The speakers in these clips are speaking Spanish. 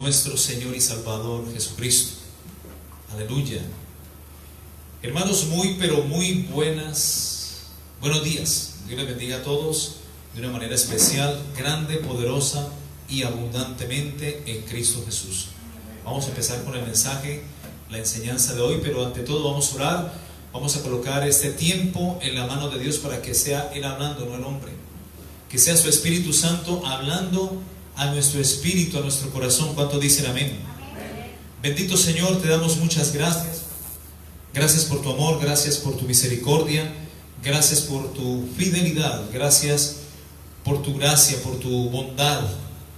nuestro Señor y Salvador Jesucristo. Aleluya. Hermanos, buenos días. Dios les bendiga a todos de una manera especial, grande, poderosa y abundantemente en Cristo Jesús. Vamos a empezar con el mensaje, la enseñanza de hoy, pero ante todo vamos a orar. Vamos a colocar este tiempo en la mano de Dios para que sea Él hablando, no el hombre. Que sea su Espíritu Santo hablando a nuestro espíritu, a nuestro corazón. ¿Cuánto dicen amén? Amén. Bendito Señor, te damos muchas gracias. Gracias por tu amor, gracias por tu misericordia, gracias por tu fidelidad, gracias por tu gracia, por tu bondad.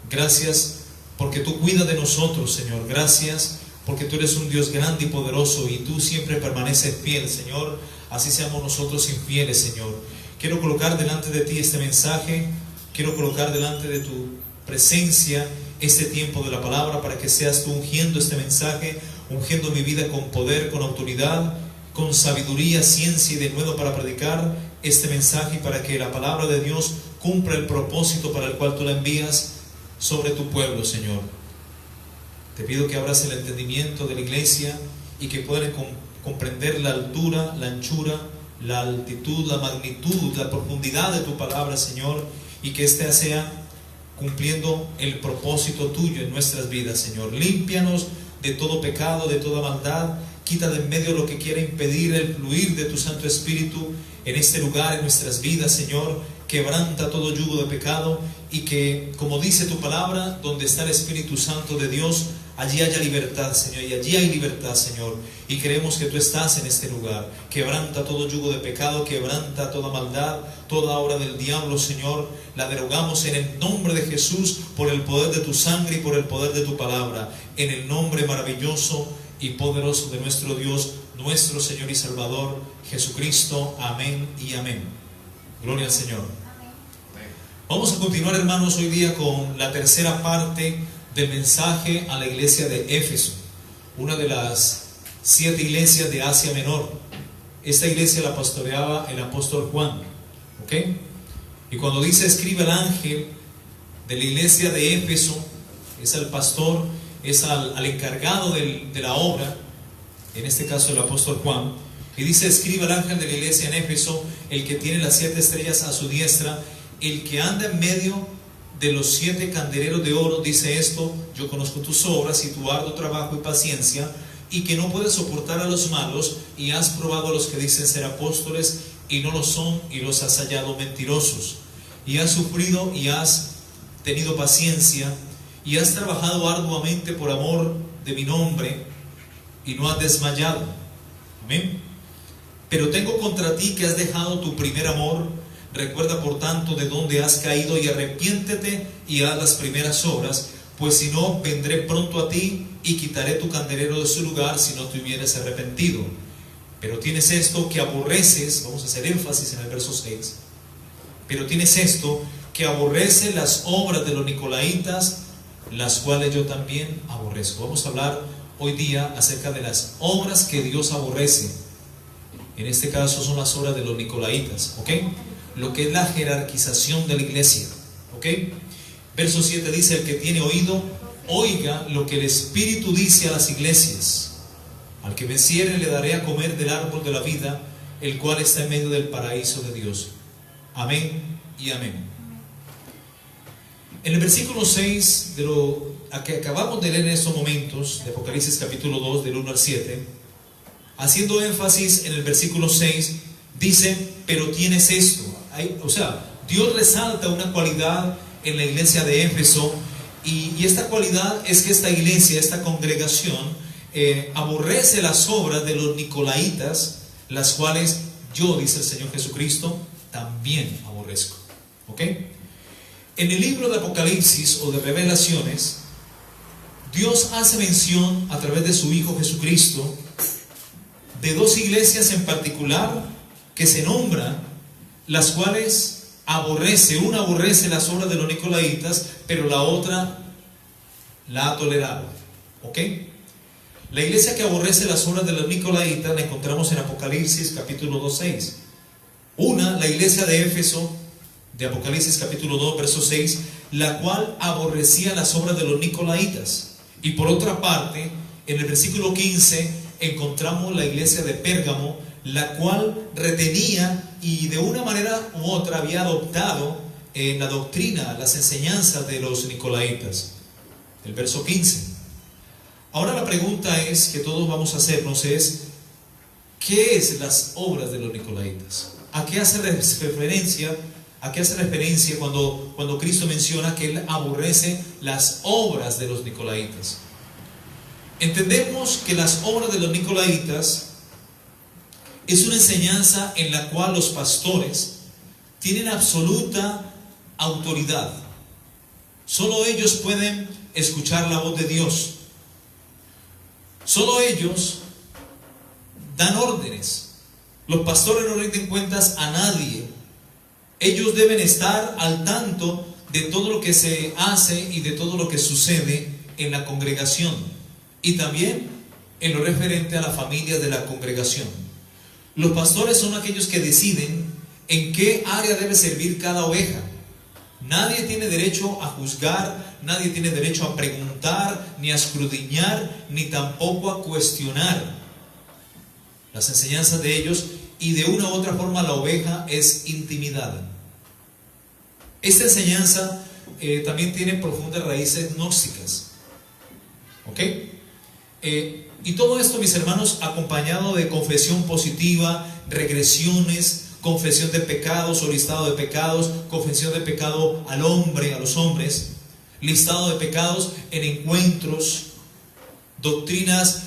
Gracias porque tú cuidas de nosotros, Señor. Gracias porque tú eres un Dios grande y poderoso y tú siempre permaneces fiel, Señor. Así seamos nosotros infieles, Señor. Quiero colocar delante de ti este mensaje. Quiero colocar delante de tu presencia este tiempo de la palabra para que seas tú ungiendo este mensaje, ungiendo mi vida con poder, con autoridad, con sabiduría, ciencia y denuedo para predicar este mensaje y para que la palabra de Dios cumpla el propósito para el cual tú la envías sobre tu pueblo, Señor. Te pido que abras el entendimiento de la iglesia y que puedan comprender la altura, la anchura, la altitud, la magnitud, la profundidad de tu palabra, Señor, y que ésta sea cumpliendo el propósito tuyo en nuestras vidas, Señor. Límpianos de todo pecado, de toda maldad. Quita de en medio lo que quiera impedir el fluir de tu Santo Espíritu en este lugar, en nuestras vidas, Señor. Quebranta todo yugo de pecado y que, como dice tu palabra, donde está el Espíritu Santo de Dios, allí haya libertad, Señor, y allí hay libertad, Señor, y creemos que tú estás en este lugar. Quebranta todo yugo de pecado, quebranta toda maldad, toda obra del diablo, Señor, la derogamos en el nombre de Jesús, por el poder de tu sangre y por el poder de tu palabra, en el nombre maravilloso y poderoso de nuestro Dios, nuestro Señor y Salvador, Jesucristo. Amén y amén. Gloria al Señor. Vamos a continuar, hermanos, hoy día con la tercera parte del mensaje a la iglesia de Éfeso, una de las 7 iglesias de Asia Menor. Esta iglesia la pastoreaba el apóstol Juan, ¿ok? Y cuando dice escribe el ángel de la iglesia de Éfeso, es al pastor, es al encargado de la obra, en este caso el apóstol Juan, y dice escribe el ángel de la iglesia en Éfeso, el que tiene las 7 estrellas a su diestra, el que anda en medio de los 7 candeleros de oro, dice esto: yo conozco tus obras y tu arduo trabajo y paciencia, y que no puedes soportar a los malos, y has probado a los que dicen ser apóstoles y no lo son, y los has hallado mentirosos, y has sufrido y has tenido paciencia, y has trabajado arduamente por amor de mi nombre, y no has desmayado. Amén. Pero tengo contra ti que has dejado tu primer amor. Recuerda por tanto de dónde has caído y arrepiéntete y haz las primeras obras, pues si no, vendré pronto a ti y quitaré tu candelero de su lugar si no te hubieras arrepentido. Pero tienes esto que aborreces, vamos a hacer énfasis en el verso 6, pero tienes esto que aborrece las obras de los nicolaitas, las cuales yo también aborrezco. Vamos a hablar hoy día acerca de las obras que Dios aborrece. En este caso son las obras de los nicolaitas, ¿ok? Lo que es la jerarquización de la iglesia, ¿ok? Verso 7 dice: el que tiene oído, oiga lo que el Espíritu dice a las iglesias. Al que venciere le daré a comer del árbol de la vida, el cual está en medio del paraíso de Dios. Amén y amén. En el versículo 6 de lo que acabamos de leer en estos momentos, de Apocalipsis capítulo 2, del 1 al 7, haciendo énfasis en el versículo 6, dice: pero tienes esto. O sea, Dios resalta una cualidad en la iglesia de Éfeso, y esta cualidad es que esta iglesia, esta congregación, aborrece las obras de los nicolaitas, las cuales yo, dice el Señor Jesucristo, también aborrezco. ¿Ok? En el libro de Apocalipsis o de Revelaciones, Dios hace mención a través de su Hijo Jesucristo de 2 iglesias en particular que se nombran, las cuales aborrece. Una aborrece las obras de los nicolaitas, pero la otra la ha tolerado. ¿Ok? La iglesia que aborrece las obras de los nicolaitas la encontramos en Apocalipsis capítulo 2:6. Una, la iglesia de Éfeso, de Apocalipsis capítulo 2, verso 6, la cual aborrecía las obras de los nicolaitas. Y por otra parte, en el versículo 15 encontramos la iglesia de Pérgamo, la cual retenía y de una manera u otra había adoptado la doctrina, las enseñanzas de los nicolaitas. El verso 15. Ahora la pregunta es que todos vamos a hacernos es: ¿qué es las obras de los nicolaitas? ¿A qué hace referencia? ¿A qué hace referencia cuando Cristo menciona que Él aborrece las obras de los nicolaitas? Entendemos que las obras de los nicolaitas es una enseñanza en la cual los pastores tienen absoluta autoridad. Solo ellos pueden escuchar la voz de Dios. Solo ellos dan órdenes. Los pastores no rinden cuentas a nadie. Ellos deben estar al tanto de todo lo que se hace y de todo lo que sucede en la congregación, y también en lo referente a la familia de la congregación. Los pastores son aquellos que deciden en qué área debe servir cada oveja. Nadie tiene derecho a juzgar, nadie tiene derecho a preguntar, ni a escudriñar, ni tampoco a cuestionar las enseñanzas de ellos, y de una u otra forma la oveja es intimidada. Esta enseñanza también tiene profundas raíces gnósticas. ¿Ok? Y todo esto, mis hermanos, acompañado de confesión positiva, regresiones, confesión de pecados o listado de pecados, confesión de pecado al hombre, a los hombres, listado de pecados en encuentros, doctrinas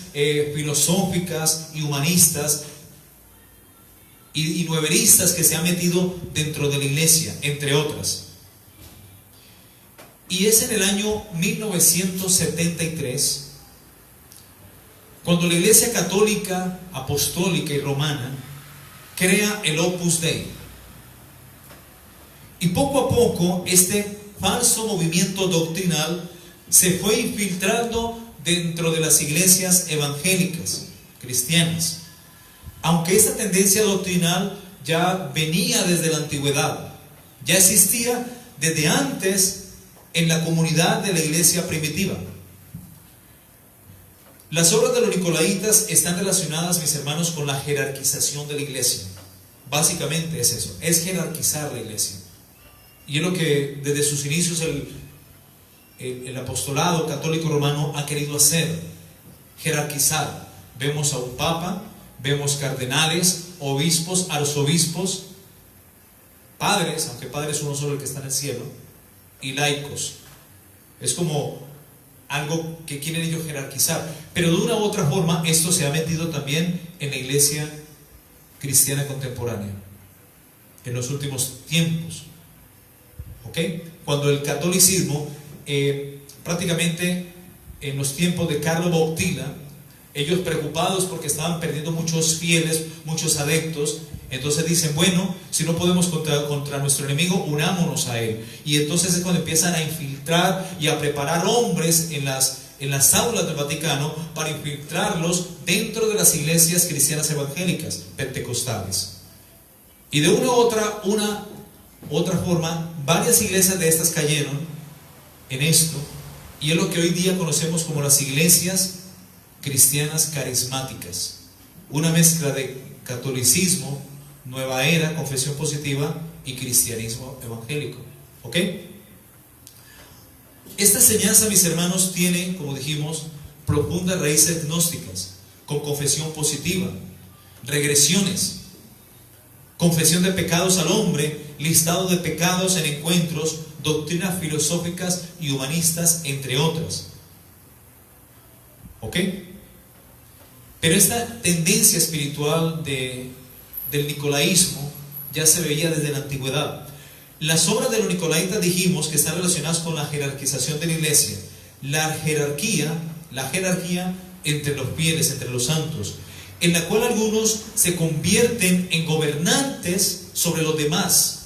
filosóficas y humanistas y nueveristas que se han metido dentro de la iglesia, entre otras. Y es en el año 1973 cuando la Iglesia Católica, Apostólica y Romana crea el Opus Dei. Y poco a poco este falso movimiento doctrinal se fue infiltrando dentro de las iglesias evangélicas, cristianas. Aunque esta tendencia doctrinal ya venía desde la antigüedad, ya existía desde antes en la comunidad de la iglesia primitiva. Las obras de los nicolaitas están relacionadas, mis hermanos, con la jerarquización de la iglesia. Básicamente es eso, es jerarquizar la iglesia. Y es lo que desde sus inicios el apostolado católico romano ha querido hacer, jerarquizar. Vemos a un papa, vemos cardenales, obispos, arzobispos, padres, aunque padre es uno solo el que está en el cielo, y laicos. Es como algo que quieren ellos jerarquizar, pero de una u otra forma esto se ha metido también en la iglesia cristiana contemporánea en los últimos tiempos. ¿Ok? Cuando el catolicismo prácticamente en los tiempos de Carlo Bottila, ellos preocupados porque estaban perdiendo muchos fieles, muchos adeptos, entonces dicen: bueno, si no podemos contra nuestro enemigo, unámonos a él. Y entonces es cuando empiezan a infiltrar y a preparar hombres en las aulas del Vaticano para infiltrarlos dentro de las iglesias cristianas evangélicas, pentecostales. Y de una u otra forma, varias iglesias de estas cayeron en esto, y es lo que hoy día conocemos como las iglesias cristianas carismáticas, una mezcla de catolicismo, nueva era, confesión positiva y cristianismo evangélico. ¿Ok? Esta enseñanza, mis hermanos, tiene, como dijimos, profundas raíces gnósticas, con confesión positiva, regresiones, confesión de pecados al hombre, listado de pecados en encuentros, doctrinas filosóficas y humanistas, entre otras. ¿Ok? Pero esta tendencia espiritual del nicolaísmo ya se veía desde la antigüedad. Las obras de los nicolaitas dijimos que están relacionadas con la jerarquización de la iglesia, la jerarquía entre los fieles, entre los santos, en la cual algunos se convierten en gobernantes sobre los demás.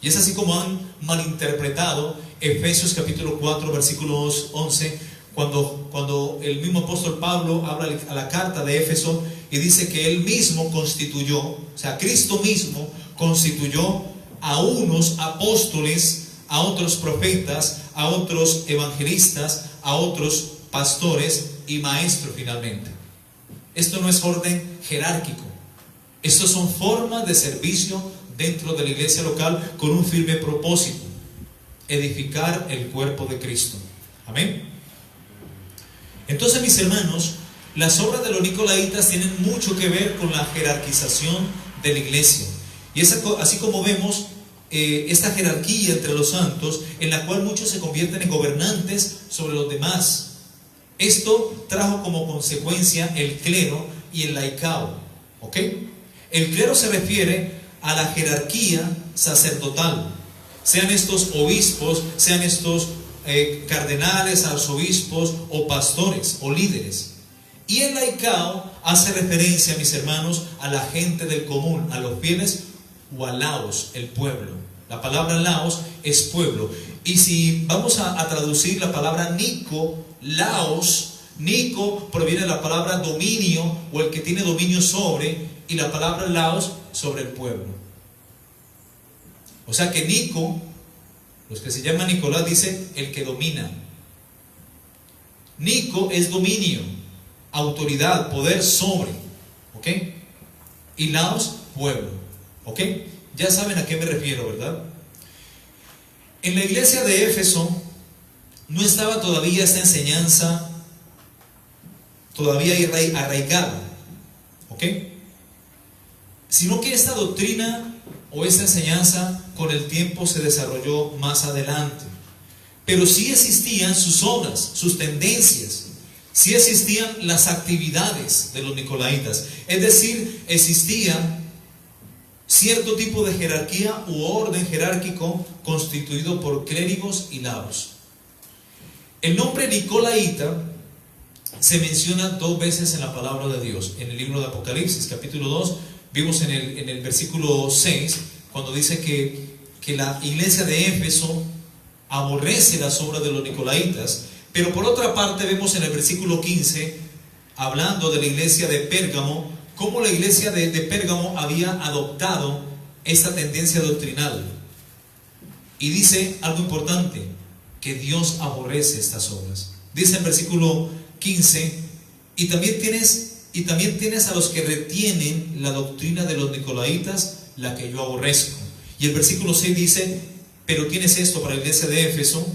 Y es así como han malinterpretado Efesios capítulo 4 versículos 11, cuando el mismo apóstol Pablo habla a la carta de Éfeso y dice que él mismo constituyó, o sea, Cristo mismo constituyó a unos apóstoles, a otros profetas, a otros evangelistas, a otros pastores y maestros finalmente. Esto no es orden jerárquico. Estos son formas de servicio dentro de la iglesia local con un firme propósito: edificar el cuerpo de Cristo. Amén. Entonces, mis hermanos, las obras de los nicolaitas tienen mucho que ver con la jerarquización de la iglesia. Y es así como vemos esta jerarquía entre los santos, en la cual muchos se convierten en gobernantes sobre los demás. Esto trajo como consecuencia el clero y el laicado. ¿Ok? El clero se refiere a la jerarquía sacerdotal, sean estos obispos, sean estos cardenales, arzobispos o pastores o líderes. Y el laicado hace referencia, mis hermanos, a la gente del común, a los fieles, o a laos, el pueblo. La palabra laos es pueblo. Y si vamos a traducir la palabra Nico, laos, Nico proviene de la palabra dominio, o el que tiene dominio sobre, y la palabra laos sobre el pueblo. O sea que Nico, los que se llaman Nicolás, dice el que domina. Nico es dominio, autoridad, poder sobre, ¿ok? Y laos, pueblo, ¿ok? Ya saben a qué me refiero, ¿verdad? En la iglesia de Éfeso no estaba todavía esta enseñanza todavía arraigada, ¿ok? Sino que esta doctrina o esta enseñanza con el tiempo se desarrolló más adelante. Pero sí existían sus obras, sus tendencias, sí existían las actividades de los nicolaitas. Es decir, existía cierto tipo de jerarquía u orden jerárquico constituido por clérigos y laos. El nombre nicolaita se menciona 2 veces en la palabra de Dios. En el libro de Apocalipsis, capítulo 2, vimos en el versículo 6, cuando dice que la iglesia de Éfeso aborrece las obras de los nicolaitas. Pero por otra parte vemos en el versículo 15, hablando de la iglesia de Pérgamo, cómo la iglesia de Pérgamo había adoptado esta tendencia doctrinal. Y dice algo importante, que Dios aborrece estas obras. Dice en versículo 15, y también tienes a los que retienen la doctrina de los nicolaitas, la que yo aborrezco. Y el versículo 6 dice, pero tienes esto para la iglesia de Éfeso,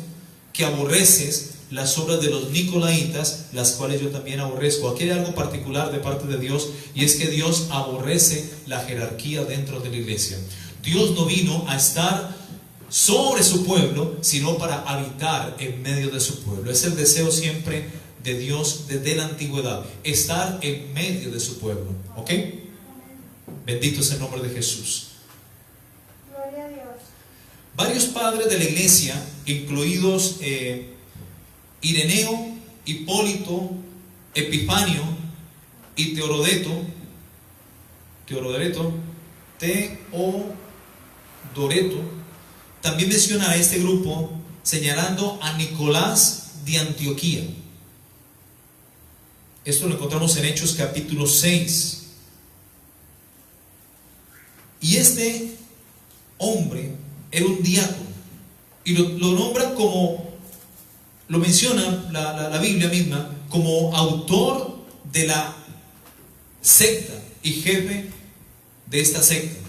que aborreces las obras de los nicolaitas, las cuales yo también aborrezco. Aquí hay algo particular de parte de Dios, y es que Dios aborrece la jerarquía dentro de la iglesia. Dios no vino a estar sobre su pueblo, sino para habitar en medio de su pueblo. Es el deseo siempre de Dios desde la antigüedad, estar en medio de su pueblo. ¿Ok? Bendito es el nombre de Jesús. Gloria a Dios. Varios padres de la iglesia, incluidos Ireneo, Hipólito, Epifanio y Teodoreto, también menciona a este grupo señalando a Nicolás de Antioquía. Esto lo encontramos en Hechos capítulo 6. Y este hombre era un diácono, y lo nombra como, lo menciona la Biblia misma, como autor de la secta y jefe de esta secta.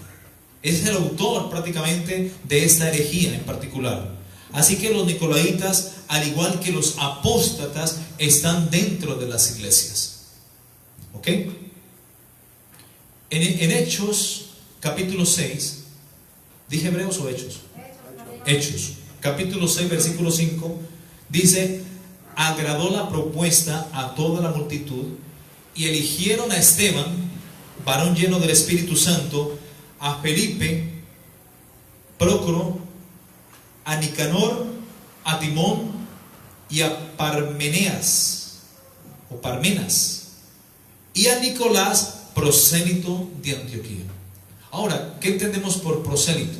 Es el autor prácticamente de esta herejía en particular. Así que los nicolaitas, al igual que los apóstatas, están dentro de las iglesias. ¿Ok? En Hechos capítulo 6, ¿dije Hebreos o Hechos? Hechos, capítulo 6, versículo 5, dice, agradó la propuesta a toda la multitud, y eligieron a Esteban, varón lleno del Espíritu Santo, a Felipe, Prócoro, a Nicanor, a Timón y a Parmenas, y a Nicolás, prosélito de Antioquía. Ahora, ¿qué entendemos por prosélito?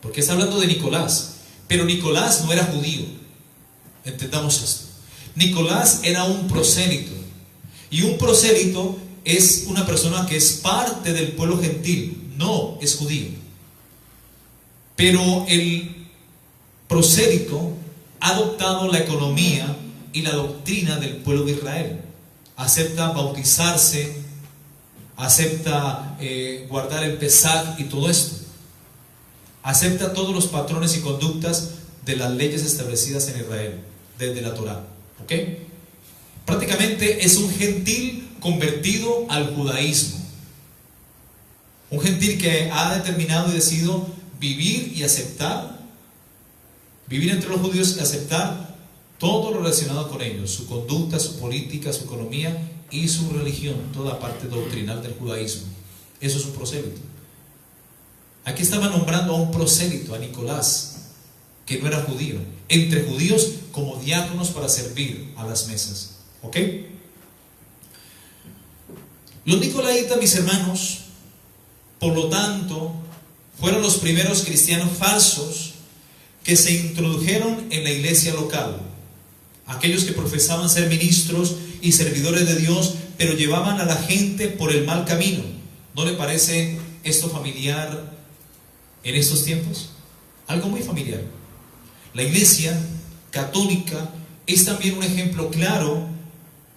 Porque está hablando de Nicolás, pero Nicolás no era judío. Entendamos esto. Nicolás era un prosélito, y un prosélito es una persona que es parte del pueblo gentil, no es judío. Pero el prosélito ha adoptado la economía y la doctrina del pueblo de Israel. Acepta bautizarse, acepta guardar el Pesaj y todo esto. Acepta todos los patrones y conductas de las leyes establecidas en Israel, desde la Torá. ¿Ok? Prácticamente es un gentil convertido al judaísmo. Un gentil que ha determinado y decidido vivir y aceptar, vivir entre los judíos y aceptar todo lo relacionado con ellos, su conducta, su política, su economía y su religión, toda parte doctrinal del judaísmo. Eso es un prosélito. Aquí estaba nombrando a un prosélito, a Nicolás, que no era judío, entre judíos como diáconos para servir a las mesas. ¿Ok? Los nicolaitas, mis hermanos, por lo tanto, fueron los primeros cristianos falsos que se introdujeron en la iglesia local. Aquellos que profesaban ser ministros y servidores de Dios, pero llevaban a la gente por el mal camino. ¿No le parece esto familiar en estos tiempos? Algo muy familiar. La iglesia católica es también un ejemplo claro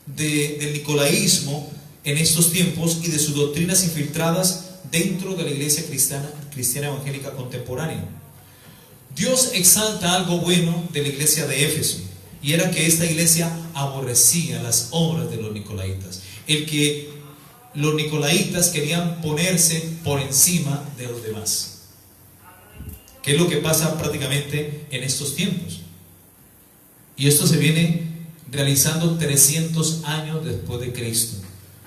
del nicolaísmo en estos tiempos y de sus doctrinas infiltradas dentro de la iglesia cristiana evangélica contemporánea. Dios exalta algo bueno de la iglesia de Éfeso, y era que esta iglesia aborrecía las obras de los nicolaitas. El que los nicolaitas querían ponerse por encima de los demás, que es lo que pasa prácticamente en estos tiempos. Y esto se viene realizando 300 años después de Cristo,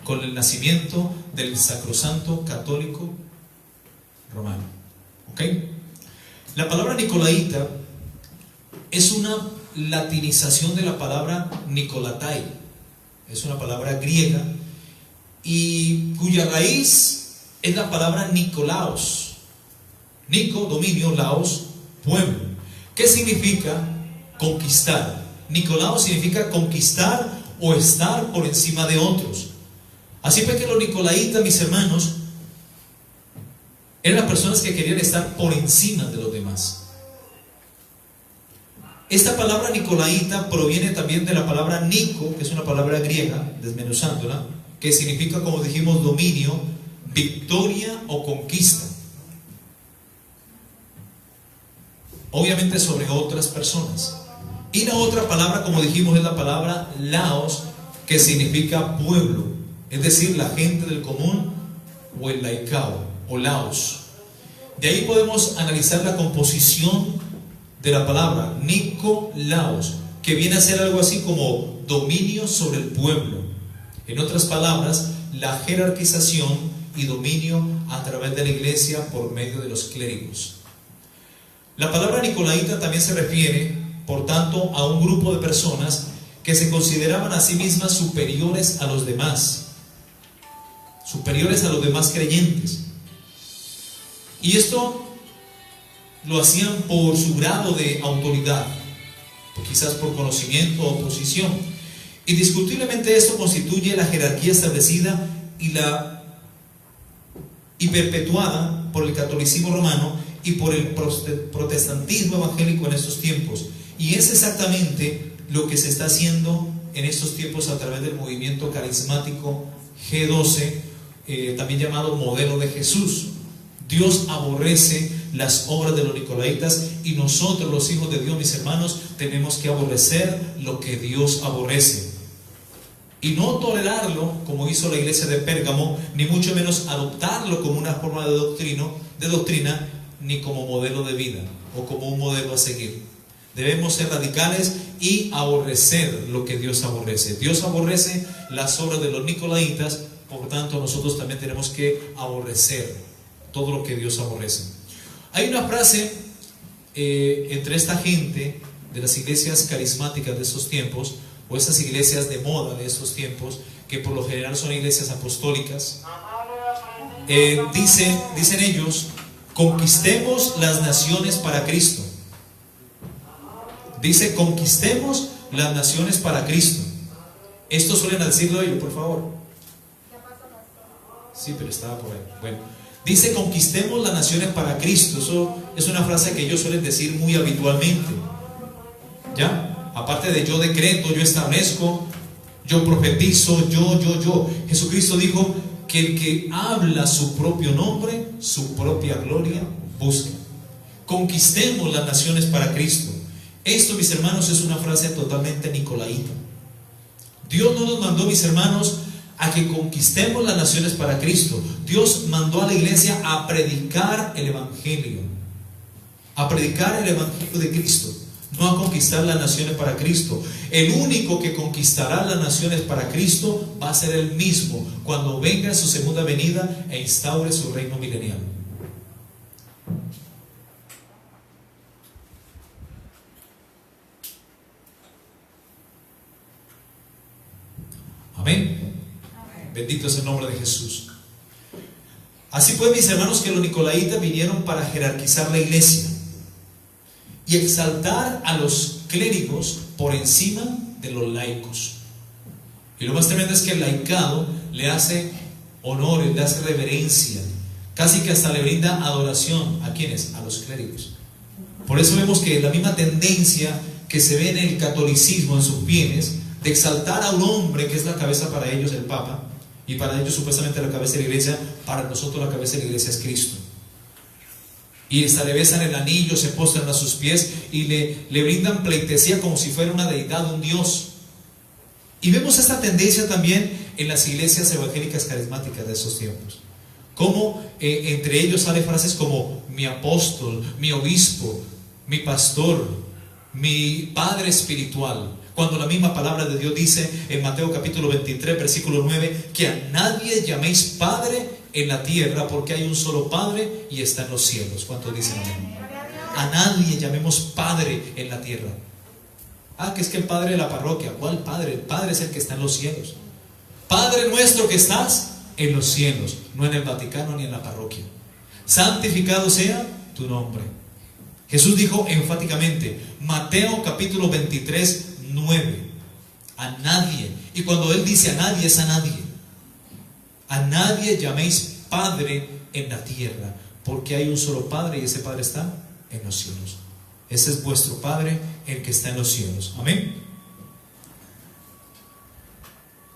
con el nacimiento del sacrosanto católico romano. ¿Ok? La palabra nicolaita es una latinización de la palabra Nicolatai. Es una palabra griega y cuya raíz es la palabra Nicolaos. Nico, dominio, laos, pueblo. ¿Qué significa conquistar? Nicolaos significa conquistar o estar por encima de otros. Así fue que los nicolaitas, mis hermanos, eran las personas que querían estar por encima de los demás. Esta palabra nicolaita proviene también de la palabra Nico, que es una palabra griega, desmenuzándola, que significa, como dijimos, dominio, victoria o conquista. Obviamente sobre otras personas. Y la otra palabra, como dijimos, es la palabra laos, que significa pueblo, es decir, la gente del común, o el laicao, o laos. De ahí podemos analizar la composición de la palabra Nicolaos, que viene a ser algo así como dominio sobre el pueblo. En otras palabras, la jerarquización y dominio a través de la iglesia por medio de los clérigos. La palabra nicolaita también se refiere, por tanto, a un grupo de personas que se consideraban a sí mismas superiores a los demás creyentes. Y esto lo hacían por su grado de autoridad, quizás por conocimiento o posición. Indiscutiblemente esto constituye la jerarquía establecida y perpetuada por el catolicismo romano y por el protestantismo evangélico en estos tiempos. Y es exactamente lo que se está haciendo en estos tiempos a través del movimiento carismático G12, también llamado modelo de Jesús. Dios aborrece las obras de los nicolaitas y nosotros, los hijos de Dios, mis hermanos, tenemos que aborrecer lo que Dios aborrece y no tolerarlo como hizo la iglesia de Pérgamo, ni mucho menos adoptarlo como una forma de doctrina, ni como modelo de vida o como un modelo a seguir. Debemos ser radicales y aborrecer lo que Dios aborrece. Dios aborrece las obras de los nicolaitas, por tanto nosotros también tenemos que aborrecer todo lo que Dios aborrece. Hay una frase entre esta gente de las iglesias carismáticas de estos tiempos, o esas iglesias de moda de estos tiempos, que por lo general son iglesias apostólicas. Dicen ellos: conquistemos las naciones para Cristo. Dice: conquistemos las naciones para Cristo. Esto suelen decirlo ellos, por favor. Sí, pero estaba por ahí. Bueno, dice: conquistemos las naciones para Cristo. Eso es una frase que ellos suelen decir muy habitualmente. ¿Ya? Aparte de yo decreto, yo establezco, yo profetizo, yo. Jesucristo dijo que el que habla su propio nombre, su propia gloria, busca. Conquistemos las naciones para Cristo. Esto, mis hermanos, es una frase totalmente nicolaíta. Dios no nos mandó, mis hermanos, a que conquistemos las naciones para Cristo. Dios mandó a la iglesia a predicar el Evangelio. A predicar el Evangelio de Cristo, no a conquistar las naciones para Cristo. El único que conquistará las naciones para Cristo va a ser Él mismo cuando venga en su segunda venida e instaure su reino milenial. Amén. Bendito es el nombre de Jesús. Así pues, mis hermanos, que los nicolaitas vinieron para jerarquizar la iglesia y exaltar a los clérigos por encima de los laicos. Y lo más tremendo es que el laicado le hace honores, le hace reverencia, casi que hasta le brinda adoración. ¿A quiénes? A los clérigos. Por eso vemos que la misma tendencia que se ve en el catolicismo, en sus bienes, de exaltar a un hombre que es la cabeza para ellos, el Papa, y para ellos supuestamente la cabeza de la iglesia, para nosotros la cabeza de la iglesia es Cristo. Y hasta le besan el anillo, se postran a sus pies y le brindan pleitesía como si fuera una deidad, un Dios. Y vemos esta tendencia también en las iglesias evangélicas carismáticas de esos tiempos. Como entre ellos salen frases como mi apóstol, mi obispo, mi pastor, mi padre espiritual. Cuando la misma palabra de Dios dice en Mateo capítulo 23, versículo 9, que a nadie llaméis Padre en la tierra, porque hay un solo Padre y está en los cielos. ¿Cuántos dicen amén? A nadie llamemos Padre en la tierra. Que es que el Padre de la parroquia. ¿Cuál Padre? El Padre es el que está en los cielos. Padre nuestro que estás en los cielos, no en el Vaticano ni en la parroquia. Santificado sea tu nombre. Jesús dijo enfáticamente, Mateo capítulo 23, 9, a nadie. Y cuando Él dice a nadie, es a nadie. A nadie llaméis Padre en la tierra, porque hay un solo Padre y ese Padre está en los cielos. Ese es vuestro Padre, el que está en los cielos. Amén.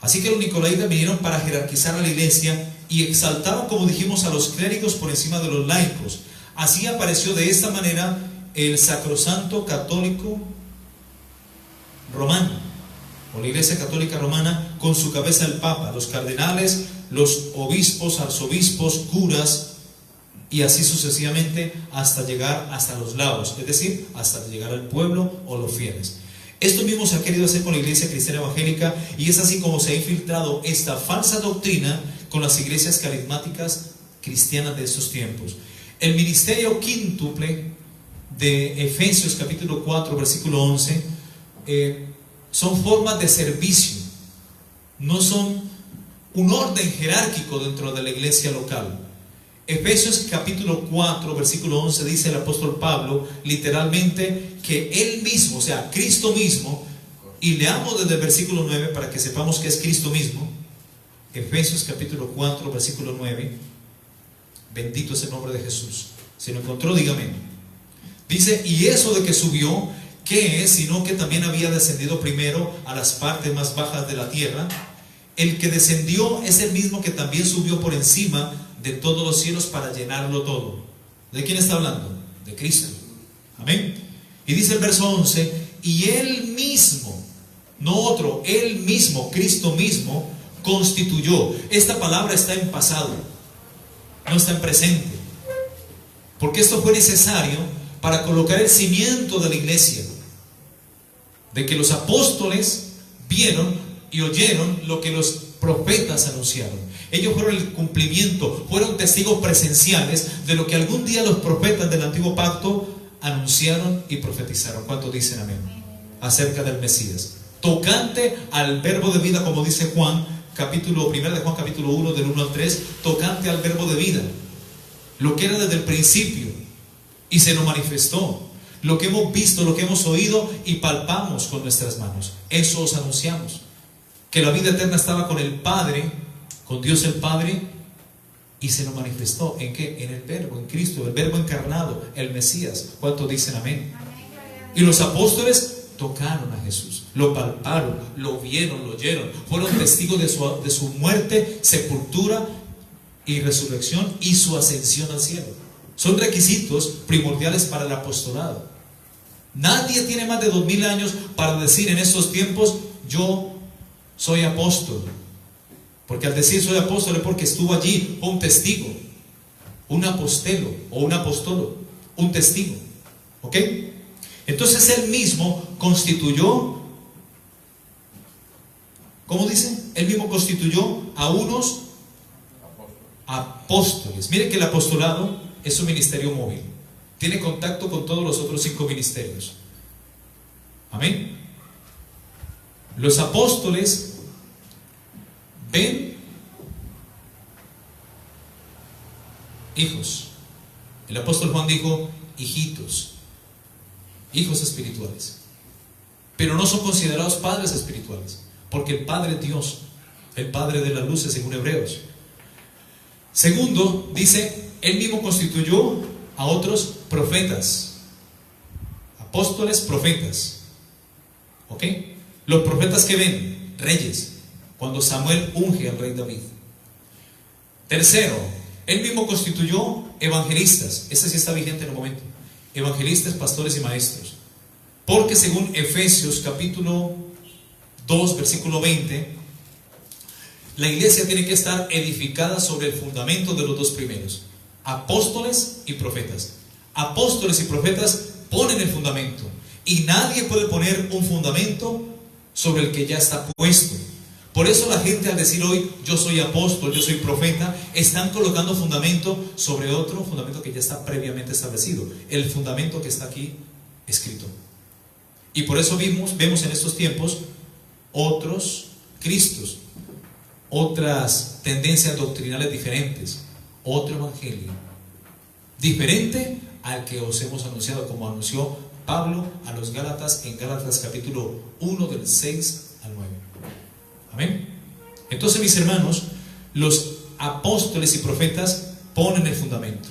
Así que los nicolaitas vinieron para jerarquizar a la iglesia y exaltaron, como dijimos, a los clérigos por encima de los laicos. Así apareció de esta manera el sacrosanto católico romano, o la iglesia católica romana, con su cabeza el Papa, los cardenales, los obispos, arzobispos, curas, y así sucesivamente hasta llegar hasta los laos, es decir, hasta llegar al pueblo o los fieles. Esto mismo se ha querido hacer con la iglesia cristiana evangélica, y es así como se ha infiltrado esta falsa doctrina con las iglesias carismáticas cristianas de estos tiempos. El ministerio quíntuple de Efesios capítulo 4 versículo 11 son formas de servicio, no son un orden jerárquico dentro de la iglesia local. Efesios capítulo 4 versículo 11 dice el apóstol Pablo literalmente que Él mismo, o sea, Cristo mismo, y leamos desde el versículo 9 para que sepamos que es Cristo mismo. Efesios capítulo 4 versículo 9, bendito es el nombre de Jesús. Si lo encontró, dígame. Dice, y eso de que subió, ¿qué es? Sino que también había descendido primero a las partes más bajas de la tierra. El que descendió es el mismo que también subió por encima de todos los cielos para llenarlo todo. ¿De quién está hablando? De Cristo. Amén. Y dice el verso 11, y Él mismo, no otro, Él mismo, Cristo mismo, constituyó. Esta palabra está en pasado, no está en presente, porque esto fue necesario para colocar el cimiento de la iglesia, de que los apóstoles vieron y oyeron lo que los profetas anunciaron. Ellos fueron el cumplimiento, fueron testigos presenciales de lo que algún día los profetas del antiguo pacto anunciaron y profetizaron. ¿Cuántos dicen amén? Acerca del Mesías, tocante al verbo de vida, como dice Juan, capítulo 1 de Juan capítulo 1 del 1 al 3, tocante al verbo de vida, lo que era desde el principio y se nos manifestó, lo que hemos visto, lo que hemos oído y palpamos con nuestras manos. Eso os anunciamos, que la vida eterna estaba con el Padre, con Dios el Padre, y se nos manifestó ¿en qué? En el verbo, en Cristo, el verbo encarnado, el Mesías. ¿Cuántos dicen amén? Y los apóstoles tocaron a Jesús, lo palparon, lo vieron, lo oyeron, fueron testigos de su muerte, sepultura y resurrección y su ascensión al cielo. Son requisitos primordiales para el apostolado. Nadie tiene más de 2000 años para decir en estos tiempos: yo soy apóstol. Porque al decir soy apóstol es porque estuvo allí, fue un testigo, un apostelo o un apóstolo, un testigo. ¿Ok? Entonces él mismo constituyó, ¿cómo dice? Él mismo constituyó a unos apóstoles. Miren que el apostolado es un ministerio móvil. Tiene contacto con todos los otros 5 ministerios. Amén. Los apóstoles ven hijos. El apóstol Juan dijo hijitos, hijos espirituales, pero no son considerados padres espirituales, porque el Padre es Dios, el Padre de las luces, según Hebreos. Segundo, dice, él mismo constituyó a otros profetas, apóstoles, profetas. ¿Ok? Los profetas que ven, reyes, cuando Samuel unge al rey David. Tercero, él mismo constituyó evangelistas. Ese sí está vigente en el momento. Evangelistas, pastores y maestros. Porque según Efesios capítulo 2, versículo 20, la iglesia tiene que estar edificada sobre el fundamento de los 2 primeros: apóstoles y profetas. Apóstoles y profetas ponen el fundamento, y nadie puede poner un fundamento sobre el que ya está puesto. Por eso la gente, al decir hoy yo soy apóstol, yo soy profeta, están colocando fundamento sobre otro fundamento que ya está previamente establecido, el fundamento que está aquí escrito. Y por eso vemos en estos tiempos otros Cristos, otras tendencias doctrinales diferentes, otro evangelio diferente al que os hemos anunciado, como anunció Pablo a los Gálatas en Gálatas capítulo 1 del 6 al 9. Amén. Entonces, mis hermanos, los apóstoles y profetas ponen el fundamento.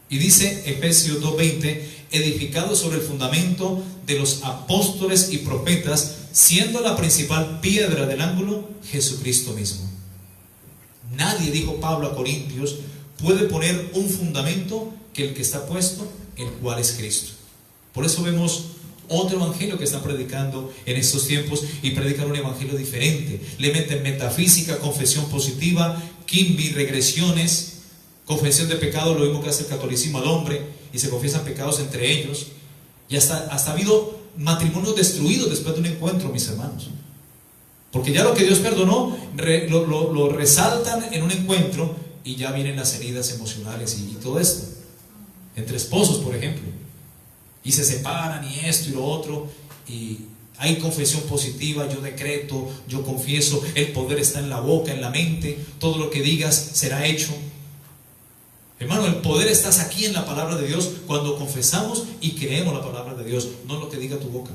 Y dice Efesios 2:20, edificado sobre el fundamento de los apóstoles y profetas, siendo la principal piedra del ángulo Jesucristo mismo. Nadie, dijo Pablo a Corintios, puede poner un fundamento que el que está puesto, el cual es Cristo. Por eso vemos otro evangelio que están predicando en estos tiempos, y predican un evangelio diferente. Le meten metafísica, confesión positiva, Kimby, regresiones, confesión de pecado, lo mismo que hace el catolicismo al hombre, y se confiesan pecados entre ellos. Y hasta ha habido matrimonios destruidos después de un encuentro, mis hermanos. Porque ya lo que Dios perdonó lo resaltan en un encuentro, y ya vienen las heridas emocionales y todo esto. Entre esposos, por ejemplo. Y se separan y esto y lo otro, y hay confesión positiva, yo decreto, yo confieso, el poder está en la boca, en la mente, todo lo que digas será hecho. Hermano, el poder está aquí en la palabra de Dios cuando confesamos y creemos la palabra de Dios, no lo que diga tu boca.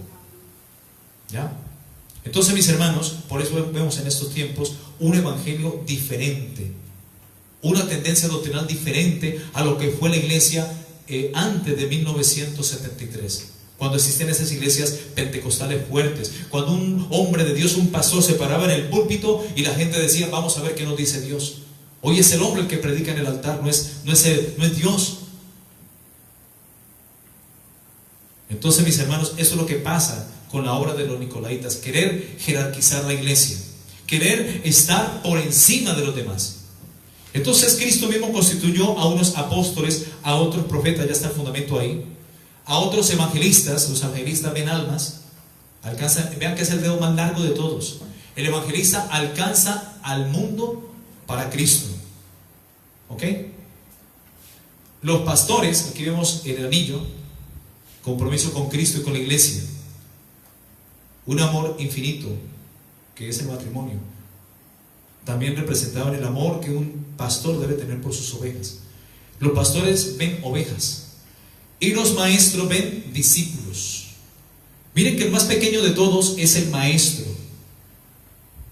¿Ya? Entonces, mis hermanos, por eso vemos en estos tiempos un evangelio diferente, una tendencia doctrinal diferente a lo que fue la iglesia antes de 1973, cuando existían esas iglesias pentecostales fuertes, cuando un hombre de Dios, un pastor, se paraba en el púlpito y la gente decía: vamos a ver qué nos dice Dios. Hoy es el hombre el que predica en el altar, no es Dios. Entonces, mis hermanos, eso es lo que pasa con la obra de los nicolaitas: querer jerarquizar la iglesia, querer estar por encima de los demás. Entonces Cristo mismo constituyó a unos apóstoles, a otros profetas, ya está el fundamento ahí, a otros evangelistas. Los evangelistas ven almas, vean que es el dedo más largo de todos. El evangelista alcanza al mundo para Cristo. ¿Ok? Los pastores, aquí vemos el anillo, compromiso con Cristo y con la iglesia, un amor infinito, que es el matrimonio. También representaban el amor que un pastor debe tener por sus ovejas. Los pastores ven ovejas y los maestros ven discípulos. Miren que el más pequeño de todos es el maestro.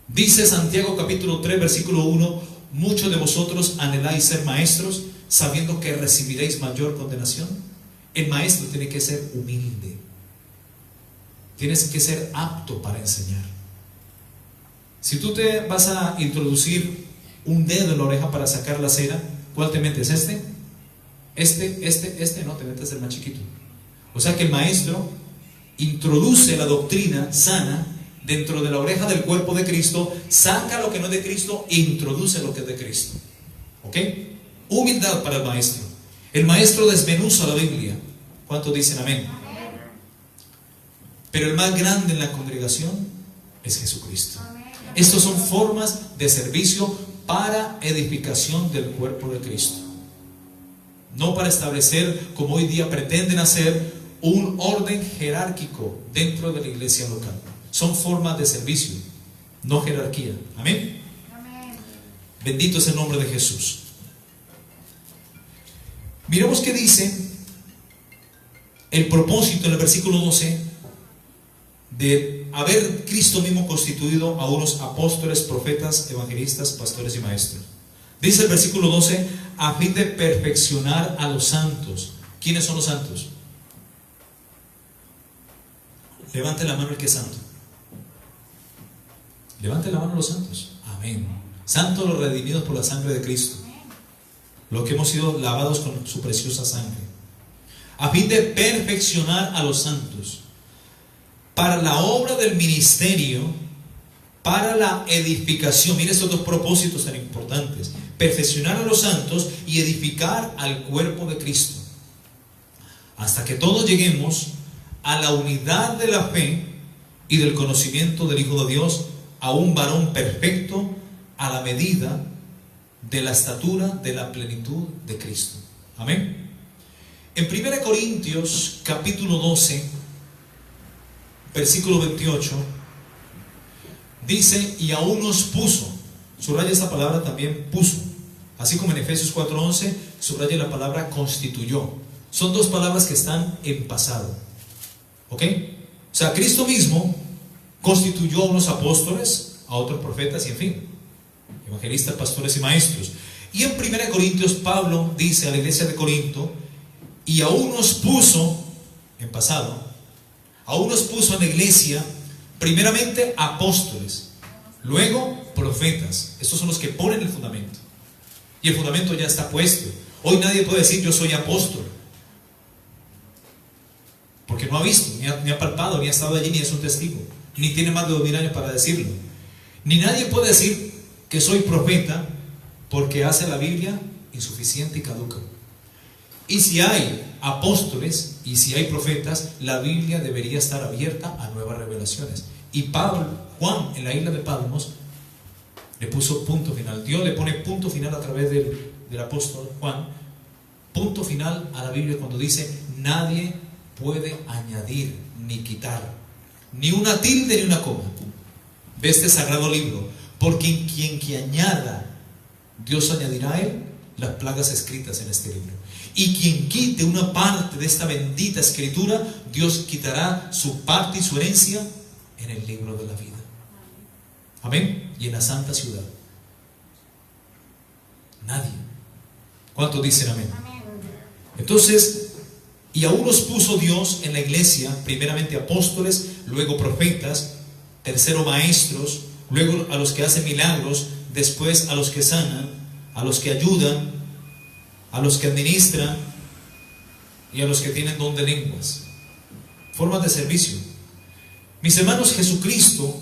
Dice Santiago capítulo 3 versículo 1: muchos de vosotros anheláis ser maestros, sabiendo que recibiréis mayor condenación. El maestro tiene que ser humilde. tienes que ser apto para enseñar. Si tú te vas a introducir un dedo en la oreja para sacar la cera, ¿cuál te metes? ¿Este? No, te metes el más chiquito. O sea que el maestro introduce la doctrina sana dentro de la oreja del cuerpo de Cristo, saca lo que no es de Cristo e introduce lo que es de Cristo. ¿Ok? Humildad para el maestro. El maestro desmenuza la Biblia. ¿Cuántos dicen amén? Pero el más grande en la congregación es Jesucristo. Estas son formas de servicio para edificación del cuerpo de Cristo. No para establecer, como hoy día pretenden hacer, un orden jerárquico dentro de la iglesia local. Son formas de servicio, no jerarquía. Amén. Bendito es el nombre de Jesús. Miremos qué dice el propósito en el versículo 12 de haber Cristo mismo constituido a unos apóstoles, profetas, evangelistas, pastores y maestros. Dice el versículo 12, a fin de perfeccionar a los santos. ¿Quiénes son los santos? Levante la mano el que es santo. Levante la mano los santos. Amén. Santos los redimidos por la sangre de Cristo, los que hemos sido lavados con su preciosa sangre, a fin de perfeccionar a los santos para la obra del ministerio, para la edificación. Mire estos dos propósitos tan importantes: perfeccionar a los santos y edificar al cuerpo de Cristo, hasta que todos lleguemos a la unidad de la fe y del conocimiento del Hijo de Dios, a un varón perfecto, a la medida de la estatura de la plenitud de Cristo. Amén. En 1 Corintios capítulo 12 versículo 28 dice: y aún nos puso. Subraya esa palabra también, puso. Así como en Efesios 4:11 subraya la palabra constituyó. Son dos palabras que están en pasado. ¿Ok? O sea, Cristo mismo constituyó a unos apóstoles, a otros profetas y en fin, evangelistas, pastores y maestros. Y en 1 Corintios Pablo dice a la iglesia de Corinto: y aún nos puso, en pasado, aún nos puso en la iglesia primeramente apóstoles, luego profetas. Estos son los que ponen el fundamento, y el fundamento ya está puesto. Hoy nadie puede decir yo soy apóstol, porque no ha visto, ni ha palpado, ni ha estado allí, ni es un testigo, ni tiene más de 2000 años para decirlo. Ni nadie puede decir que soy profeta, porque hace la Biblia insuficiente y caduca. Y si hay apóstoles y si hay profetas, la Biblia debería estar abierta a nuevas revelaciones. Y Juan en la isla de Patmos le puso punto final. Dios le pone punto final a través del apóstol Juan, punto final a la Biblia cuando dice: nadie puede añadir ni quitar ni una tilde ni una coma de este sagrado libro, porque en quien que añada, Dios añadirá a él las plagas escritas en este libro. Y quien quite una parte de esta bendita escritura, Dios quitará su parte y su herencia en el libro de la vida. Amén. Y en la santa ciudad. Nadie. ¿Cuántos dicen amén? Entonces, y aún nos puso Dios en la iglesia, primeramente apóstoles, luego profetas, tercero maestros, luego a los que hacen milagros, después a los que sanan, a los que ayudan, a los que administran y a los que tienen don de lenguas. Formas de servicio. Mis hermanos, Jesucristo,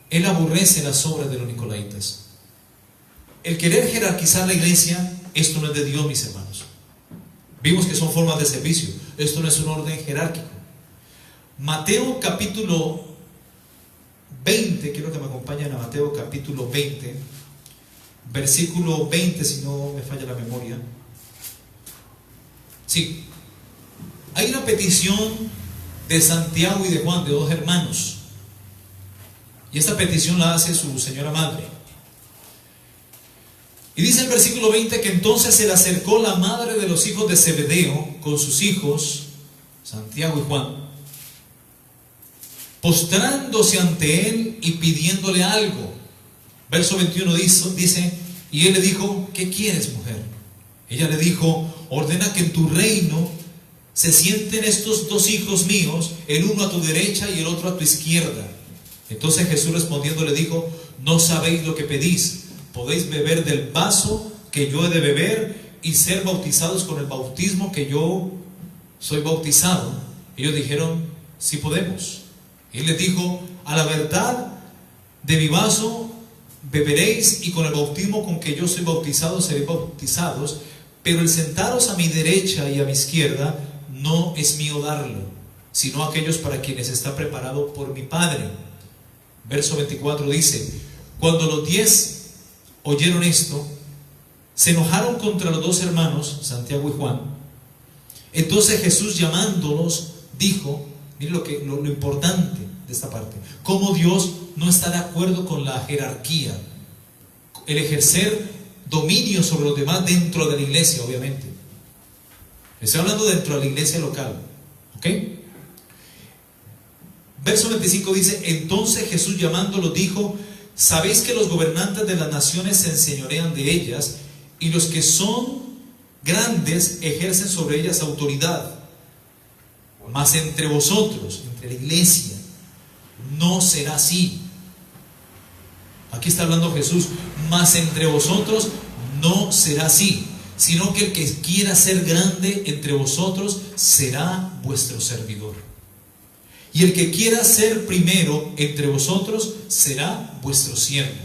Él aborrece las obras de los nicolaitas. El querer jerarquizar la iglesia, esto no es de Dios, mis hermanos. Vimos que son formas de servicio. Esto no es un orden jerárquico. Mateo capítulo 20, quiero que me acompañen a Mateo capítulo 20, versículo 20, si no me falla la memoria. Sí, hay una petición de Santiago y de Juan, de dos hermanos, y esta petición la hace su señora madre. Y dice el versículo 20 que entonces se le acercó la madre de los hijos de Zebedeo con sus hijos, Santiago y Juan, postrándose ante él y pidiéndole algo. Verso 21 dice: y él le dijo: ¿qué quieres, mujer? Ella le dijo: ordena que en tu reino se sienten estos dos hijos míos, el uno a tu derecha y el otro a tu izquierda. Entonces Jesús respondiendo le dijo: no sabéis lo que pedís. ¿Podéis beber del vaso que yo he de beber y ser bautizados con el bautismo que yo soy bautizado? Ellos dijeron: sí podemos. Él les dijo: a la verdad de mi vaso beberéis, y con el bautismo con que yo soy bautizado seréis bautizados, pero el sentaros a mi derecha y a mi izquierda no es mío darlo, sino aquellos para quienes está preparado por mi Padre. Verso 24 dice: cuando los 10 oyeron esto, se enojaron contra los dos hermanos, Santiago y Juan. Entonces Jesús, llamándolos, dijo, miren lo importante de esta parte, cómo Dios no está de acuerdo con la jerarquía, el ejercer dominio sobre los demás dentro de la iglesia, obviamente. Estoy hablando dentro de la iglesia local, ¿ok? Verso 25 dice: entonces Jesús llamándolos dijo: sabéis que los gobernantes de las naciones se enseñorean de ellas, y los que son grandes ejercen sobre ellas autoridad. Mas entre vosotros, entre la iglesia, no será así. Aquí está hablando Jesús: mas entre vosotros no será así, sino que el que quiera ser grande entre vosotros será vuestro servidor. Y el que quiera ser primero entre vosotros será vuestro siervo.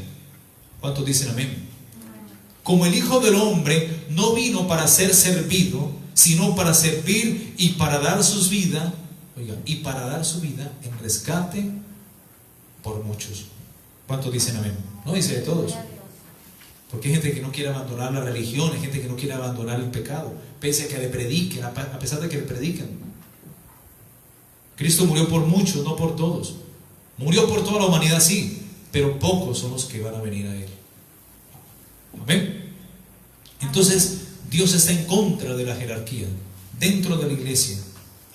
¿Cuántos dicen amén? Como el Hijo del Hombre no vino para ser servido, sino para servir y para dar su vida, en rescate por muchos. ¿Cuántos dicen amén? No dice de todos. Porque hay gente que no quiere abandonar la religión, hay gente que no quiere abandonar el pecado, pese a que le prediquen, a pesar de que le predican. Cristo murió por muchos, no por todos. Murió por toda la humanidad, sí, pero pocos son los que van a venir a Él. Amén. Entonces, Dios está en contra de la jerarquía dentro de la iglesia.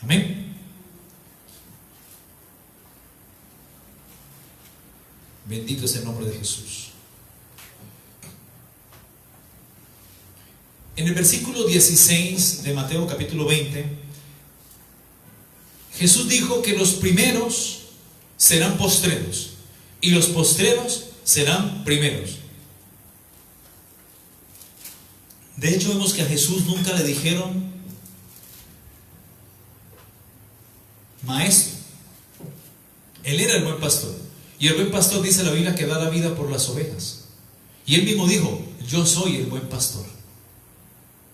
Amén. Bendito es el nombre de Jesús. En el versículo 16 de Mateo capítulo 20, Jesús dijo que los primeros serán postreros y los postreros serán primeros. De hecho, vemos que a Jesús nunca le dijeron maestro. Él era el buen pastor. Y el buen pastor, dice la Biblia, que da la vida por las ovejas. Y él mismo dijo: yo soy el buen pastor.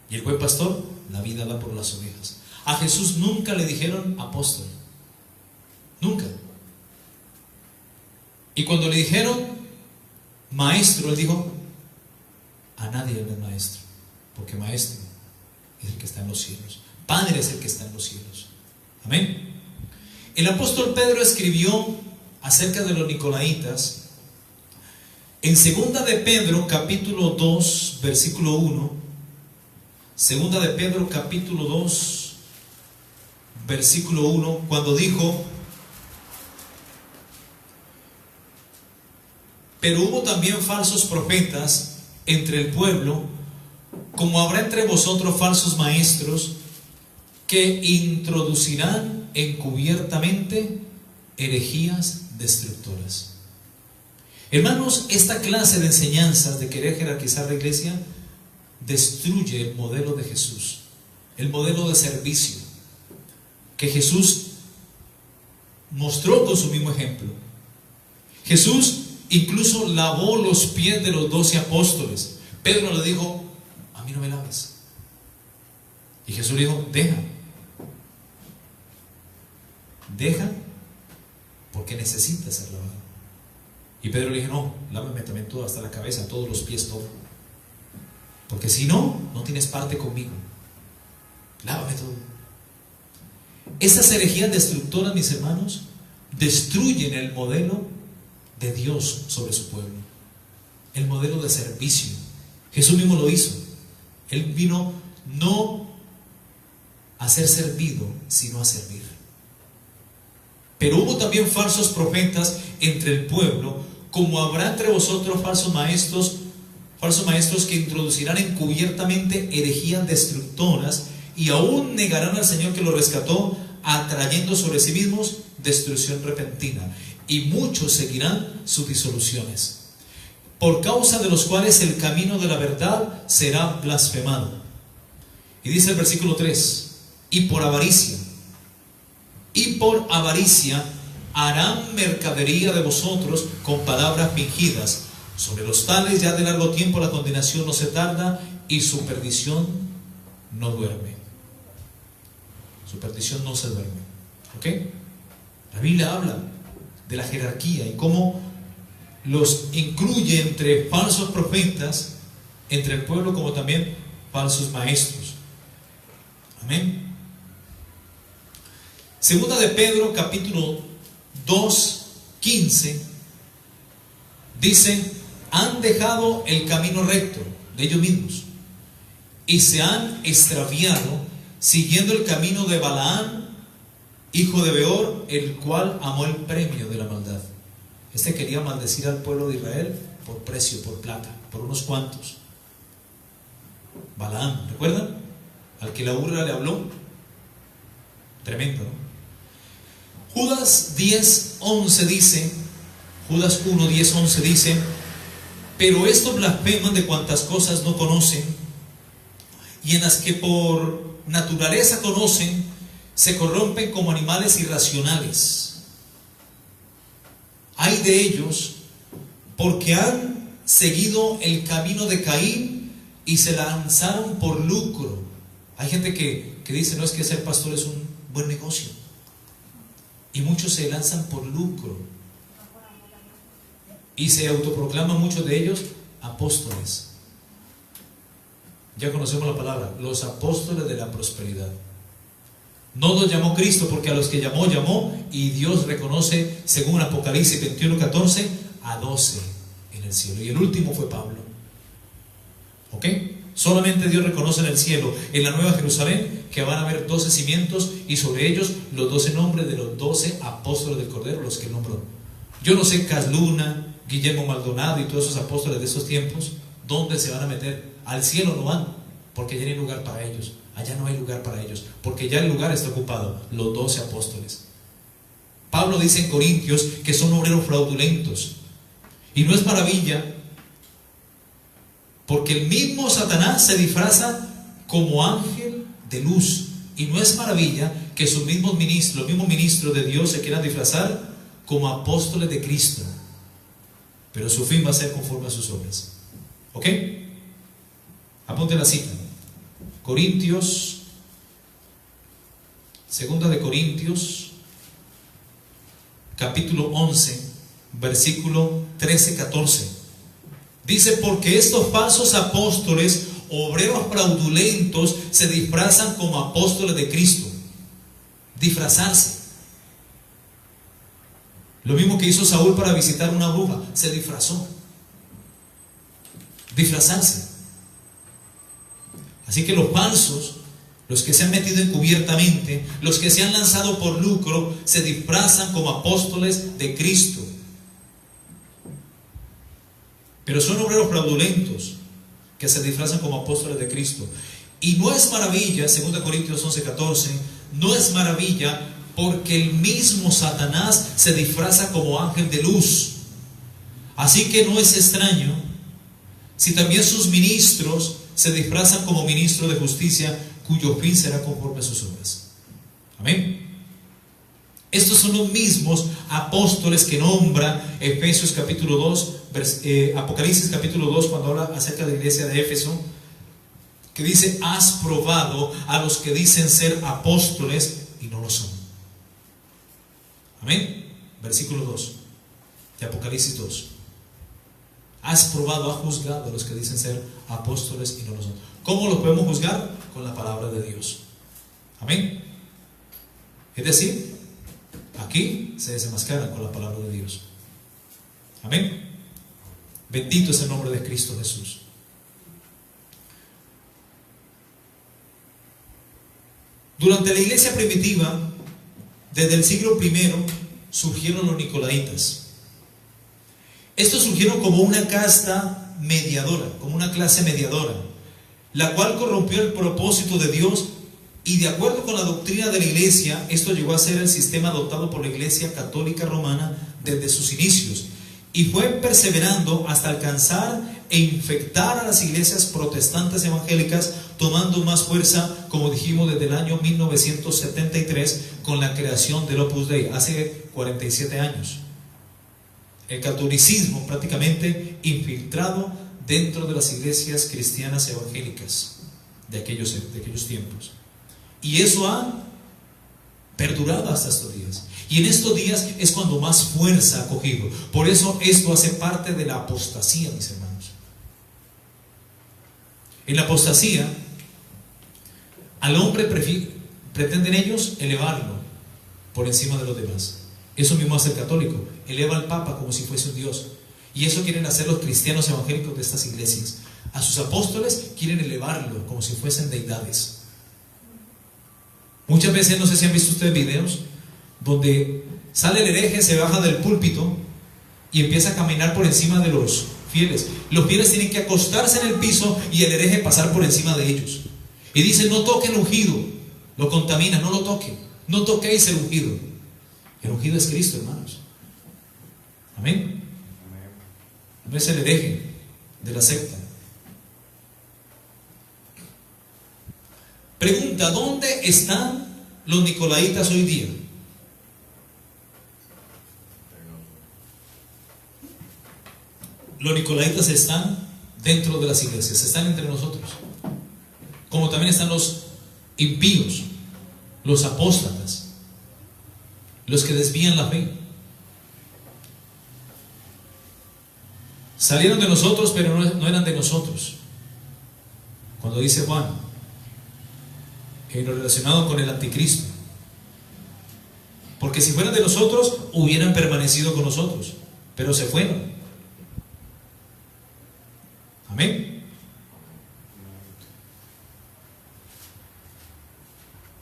Y el buen pastor la vida da por las ovejas. A Jesús nunca le dijeron apóstol. Nunca. Y cuando le dijeron maestro, él dijo: a nadie le es maestro, porque maestro es el que está en los cielos. Padre es el que está en los cielos. Amén. El apóstol Pedro escribió acerca de los nicolaitas en 2 de Pedro capítulo 2 versículo 1. 2 de Pedro capítulo 2 versículo 1, cuando dijo: pero hubo también falsos profetas entre el pueblo, como habrá entre vosotros falsos maestros, que introducirán encubiertamente herejías destructoras. Hermanos, esta clase de enseñanzas de querer jerarquizar la iglesia destruye el modelo de Jesús, el modelo de servicio que Jesús mostró con su mismo ejemplo. Jesús incluso lavó los pies de los 12 apóstoles. Pedro le dijo: a mí no me laves. Y Jesús le dijo: deja, porque necesitas ser lavado. Y Pedro le dijo: no, lávame también todo, hasta la cabeza, todos los pies, todo, porque si no, no tienes parte conmigo. Lávame todo. Estas herejías destructoras, mis hermanos, destruyen el modelo de Dios sobre su pueblo, el modelo de servicio. Jesús mismo lo hizo. Él vino no a ser servido, sino a servir. Pero hubo también falsos profetas entre el pueblo, como habrá entre vosotros falsos maestros que introducirán encubiertamente herejías destructoras, y aún negarán al Señor que los rescató, atrayendo sobre sí mismos destrucción repentina, y muchos seguirán sus disoluciones, por causa de los cuales el camino de la verdad será blasfemado. Y dice el versículo 3, y por avaricia harán mercadería de vosotros con palabras fingidas. Sobre los tales ya de largo tiempo la condenación no se tarda, y su perdición no duerme. Su perdición no se duerme. ¿Ok? La Biblia habla de la jerarquía y cómo los incluye entre falsos profetas, entre el pueblo, como también falsos maestros. Amén. Segunda de Pedro, capítulo 2, 15, dice: han dejado el camino recto de ellos mismos y se han extraviado siguiendo el camino de Balaam, hijo de Beor, el cual amó el premio de la maldad. Este quería maldecir al pueblo de Israel por precio, por plata, por unos cuantos. Balaam, ¿recuerdan? Al que la burra le habló. Tremendo, ¿no? Judas 10:11 dice, Judas 1:10-11 dice: pero estos blasfeman de cuantas cosas no conocen, y en las que por naturaleza conocen, se corrompen como animales irracionales. Ay de ellos, porque han seguido el camino de Caín y se lanzaron por lucro. Hay gente que dice: no, es que ser pastor es un buen negocio, y muchos se lanzan por lucro y se autoproclaman, muchos de ellos, apóstoles. Ya conocemos la palabra, los apóstoles de la prosperidad. No los llamó Cristo, porque a los que llamó, llamó, y Dios reconoce, según Apocalipsis 21:14, a 12 en el cielo, y el último fue Pablo. ¿Ok? Solamente Dios reconoce en el cielo, en la Nueva Jerusalén, que van a haber 12 cimientos, y sobre ellos los 12 nombres de los 12 apóstoles del Cordero, los que él nombró. Yo no sé, Casluna, Guillermo Maldonado y todos esos apóstoles de esos tiempos, ¿dónde se van a meter? Al cielo no van, porque ya no hay lugar para ellos. Allá no hay lugar para ellos, porque ya el lugar está ocupado, los 12 apóstoles. Pablo dice en Corintios que son obreros fraudulentos, y no es maravilla, porque el mismo Satanás se disfraza como ángel de luz, y no es maravilla que sus mismos ministros, los mismos ministros de Dios, se quieran disfrazar como apóstoles de Cristo, pero su fin va a ser conforme a sus obras. ¿Ok? Apunte la cita. Segunda de Corintios, capítulo 11, versículo 13-14. Dice: porque estos falsos apóstoles, obreros fraudulentos, se disfrazan como apóstoles de Cristo. Disfrazarse. Lo mismo que hizo Saúl para visitar una bruja, se disfrazó. Disfrazarse. Así que los falsos, los que se han metido encubiertamente, los que se han lanzado por lucro, se disfrazan como apóstoles de Cristo. Pero son obreros fraudulentos que se disfrazan como apóstoles de Cristo. Y no es maravilla, 2 Corintios 11:14, no es maravilla, porque el mismo Satanás se disfraza como ángel de luz. Así que no es extraño si también sus ministros se disfrazan como ministros de justicia, cuyo fin será conforme a sus obras. Amén. Estos son los mismos apóstoles que nombra Efesios capítulo 2, Apocalipsis capítulo 2, cuando habla acerca de la iglesia de Éfeso, que dice: has probado a los que dicen ser apóstoles y no lo son. Amén. Versículo 2 de Apocalipsis 2. Has probado, has juzgado a los que dicen ser apóstoles y no lo son. ¿Cómo los podemos juzgar? Con la palabra de Dios. Amén. Es decir, aquí se desenmascaran con la palabra de Dios. Amén. Bendito es el nombre de Cristo Jesús. Durante la iglesia primitiva, desde el siglo I, surgieron los nicolaitas. Estos surgieron como una casta mediadora, como una clase mediadora, la cual corrompió el propósito de Dios Y de acuerdo con la doctrina de la Iglesia, esto llegó a ser el sistema adoptado por la Iglesia Católica Romana desde sus inicios, y fue perseverando hasta alcanzar e infectar a las iglesias protestantes evangélicas, tomando más fuerza, como dijimos, desde el año 1973 con la creación del Opus Dei, hace 47 años. El catolicismo prácticamente infiltrado dentro de las iglesias cristianas evangélicas de aquellos tiempos. Y eso ha perdurado hasta estos días. Y en estos días es cuando más fuerza ha cogido. Por eso esto hace parte de la apostasía, mis hermanos. En la apostasía, al hombre pretenden ellos elevarlo por encima de los demás. Eso mismo hace el católico, eleva al Papa como si fuese un Dios. Y eso quieren hacer los cristianos evangélicos de estas iglesias. A sus apóstoles quieren elevarlo como si fuesen deidades. Muchas veces, no sé si han visto ustedes videos donde sale el hereje, se baja del púlpito y empieza a caminar por encima de los fieles. Los fieles tienen que acostarse en el piso y el hereje pasar por encima de ellos. Y dice: no toquen el ungido, lo contamina, no lo toquen, no toquéis el ungido. El ungido es Cristo, hermanos. Amén. No es el hereje de la secta. Pregunta: ¿dónde están los nicolaitas hoy día? Los nicolaitas están dentro de las iglesias, están entre nosotros. Como también están los impíos, los apóstatas, los que desvían la fe. Salieron de nosotros, pero no eran de nosotros. Cuando dice Juan, en lo relacionado con el anticristo. Porque si fueran de nosotros, hubieran permanecido con nosotros, pero se fueron. Amén.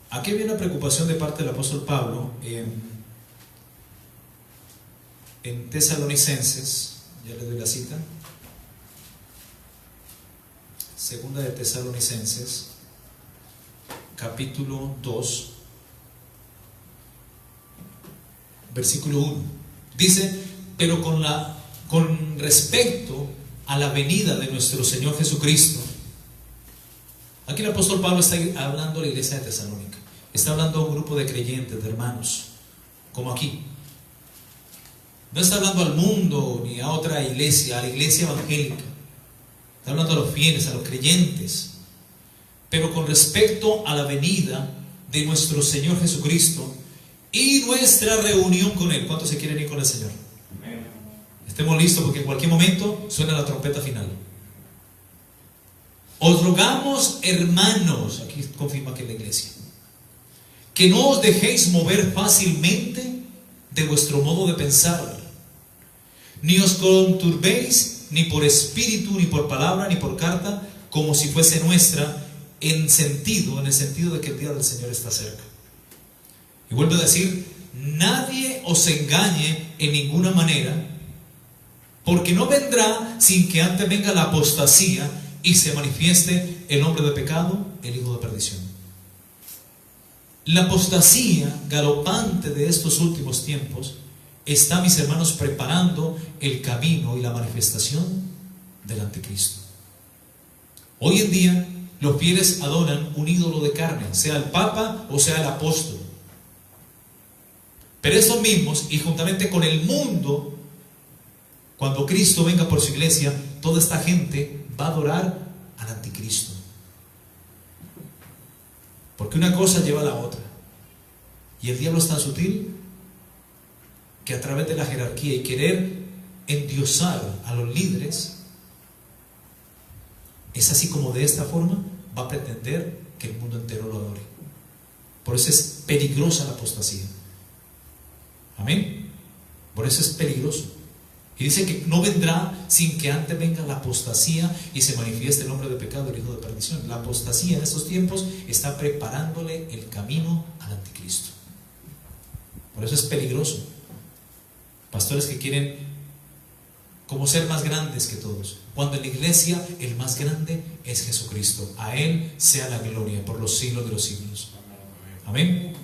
Aquí había una preocupación de parte del apóstol Pablo en Tesalonicenses. Ya le doy la cita. Segunda de Tesalonicenses, capítulo 2, versículo 1. Dice: pero con respecto a la venida de nuestro Señor Jesucristo. Aquí el apóstol Pablo está hablando a la iglesia de Tesalónica. Está hablando a un grupo de creyentes, de hermanos, como aquí. No está hablando al mundo ni a otra iglesia, a la iglesia evangélica. Está hablando a los fieles, a los creyentes. Pero con respecto a la venida de nuestro Señor Jesucristo y nuestra reunión con Él. ¿Cuántos se quieren ir con el Señor? Amén. Estemos listos, porque en cualquier momento suena la trompeta final. Os rogamos, hermanos, aquí confirma que es la iglesia, que no os dejéis mover fácilmente de vuestro modo de pensar, ni os conturbéis ni por espíritu, ni por palabra, ni por carta, como si fuese nuestra, en el sentido de que el día del Señor está cerca. Y vuelvo a decir: nadie os engañe en ninguna manera, porque no vendrá sin que antes venga la apostasía y se manifieste el hombre de pecado, el hijo de perdición. La apostasía galopante de estos últimos tiempos está, mis hermanos, preparando el camino y la manifestación del anticristo. Hoy en día los fieles adoran un ídolo de carne, sea el Papa o sea el apóstol. Pero estos mismos, y juntamente con el mundo, cuando Cristo venga por su iglesia, toda esta gente va a adorar al anticristo. Porque una cosa lleva a la otra. Y el diablo es tan sutil que a través de la jerarquía y querer endiosar a los líderes, es así como de esta forma va a pretender que el mundo entero lo adore. Por eso es peligrosa la apostasía. Amén. Por eso es peligroso. Y dice que no vendrá sin que antes venga la apostasía y se manifieste el hombre de pecado, el hijo de perdición. La apostasía en estos tiempos está preparándole el camino al anticristo. Por eso es peligroso. Pastores que quieren como ser más grandes que todos, cuando en la iglesia el más grande es Jesucristo. A Él sea la gloria por los siglos de los siglos. Amén.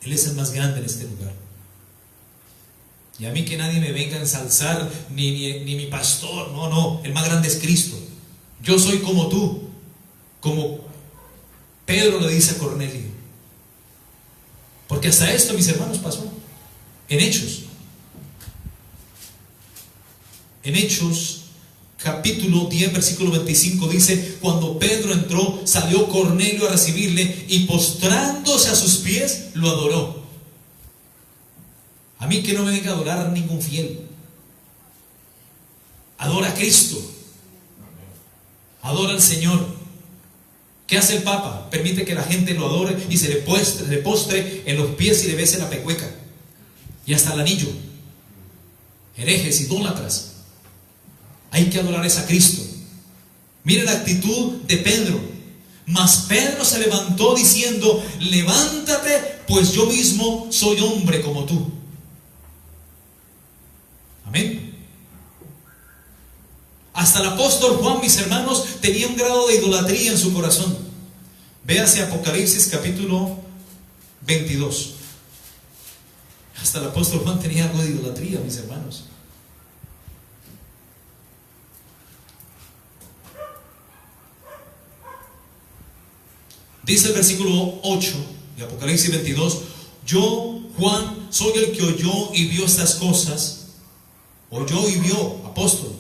Él es el más grande en este lugar. Y a mí que nadie me venga a ensalzar, ni mi pastor. No, el más grande es Cristo. Yo soy como tú, como Pedro le dice a Cornelio. Porque hasta esto, mis hermanos, pasó en Hechos. En Hechos, capítulo 10, versículo 25, dice: cuando Pedro entró, salió Cornelio a recibirle y postrándose a sus pies, lo adoró. A mí que no me venga a adorar ningún fiel. Adora a Cristo. Adora al Señor. ¿Qué hace el Papa? Permite que la gente lo adore y se le postre en los pies y le bese la pecueca y hasta el anillo. Herejes, idólatras. Hay que adorar a Cristo. Mire la actitud de Pedro. Mas Pedro se levantó diciendo: levántate, pues yo mismo soy hombre como tú. Amén. Hasta el apóstol Juan, mis hermanos, tenía un grado de idolatría en su corazón. Véase Apocalipsis capítulo 22. Hasta el apóstol Juan tenía algo de idolatría, mis hermanos. Dice el versículo 8 de Apocalipsis 22: yo, Juan, soy el que oyó y vio estas cosas. Oyó y vio, apóstol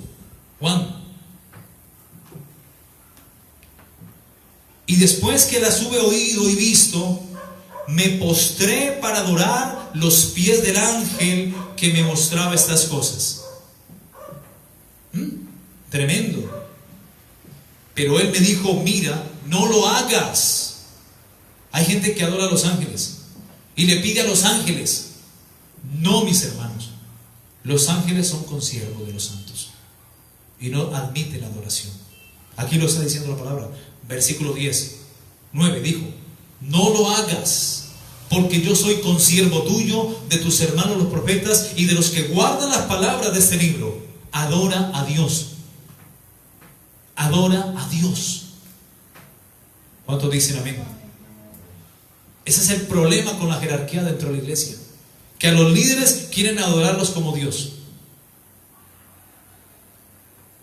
Juan. Y después que las hube oído y visto, me postré para adorar los pies del ángel que me mostraba estas cosas. Tremendo. Pero él me dijo: mira, no lo hagas. Hay gente que adora a los ángeles y le pide a los ángeles. No, mis hermanos. Los ángeles son consiervos de los santos y no admiten la adoración. Aquí lo está diciendo la palabra. Versículo 9 dijo: no lo hagas, porque yo soy consiervo tuyo, de tus hermanos los profetas y de los que guardan las palabras de este libro. Adora a Dios. Adora a Dios. ¿Cuántos dicen amén? Ese es el problema con la jerarquía dentro de la iglesia, que a los líderes quieren adorarlos como Dios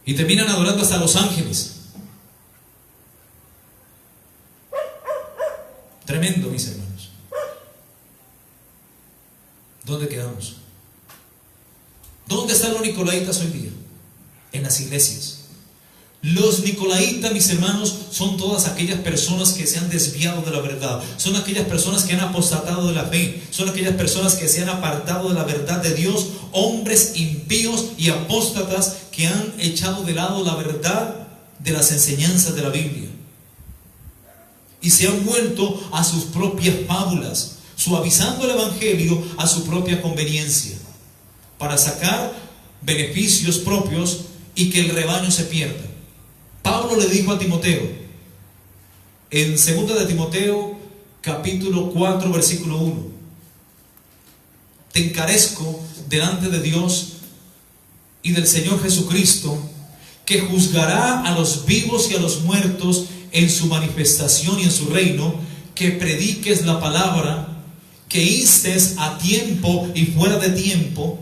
y terminan adorando hasta a los ángeles. Tremendo, mis hermanos. ¿Dónde quedamos? ¿Dónde están los nicolaitas hoy día? En las iglesias. Los nicolaitas, mis hermanos, son todas aquellas personas que se han desviado de la verdad. Son aquellas personas que han apostatado de la fe. Son aquellas personas que se han apartado de la verdad de Dios. Hombres impíos y apóstatas que han echado de lado la verdad de las enseñanzas de la Biblia. Y se han vuelto a sus propias fábulas, suavizando el evangelio a su propia conveniencia, para sacar beneficios propios y que el rebaño se pierda. Pablo le dijo a Timoteo, en 2 de Timoteo, capítulo 4, versículo 1: te encarezco delante de Dios y del Señor Jesucristo, que juzgará a los vivos y a los muertos en su manifestación y en su reino, que prediques la palabra, que instes a tiempo y fuera de tiempo,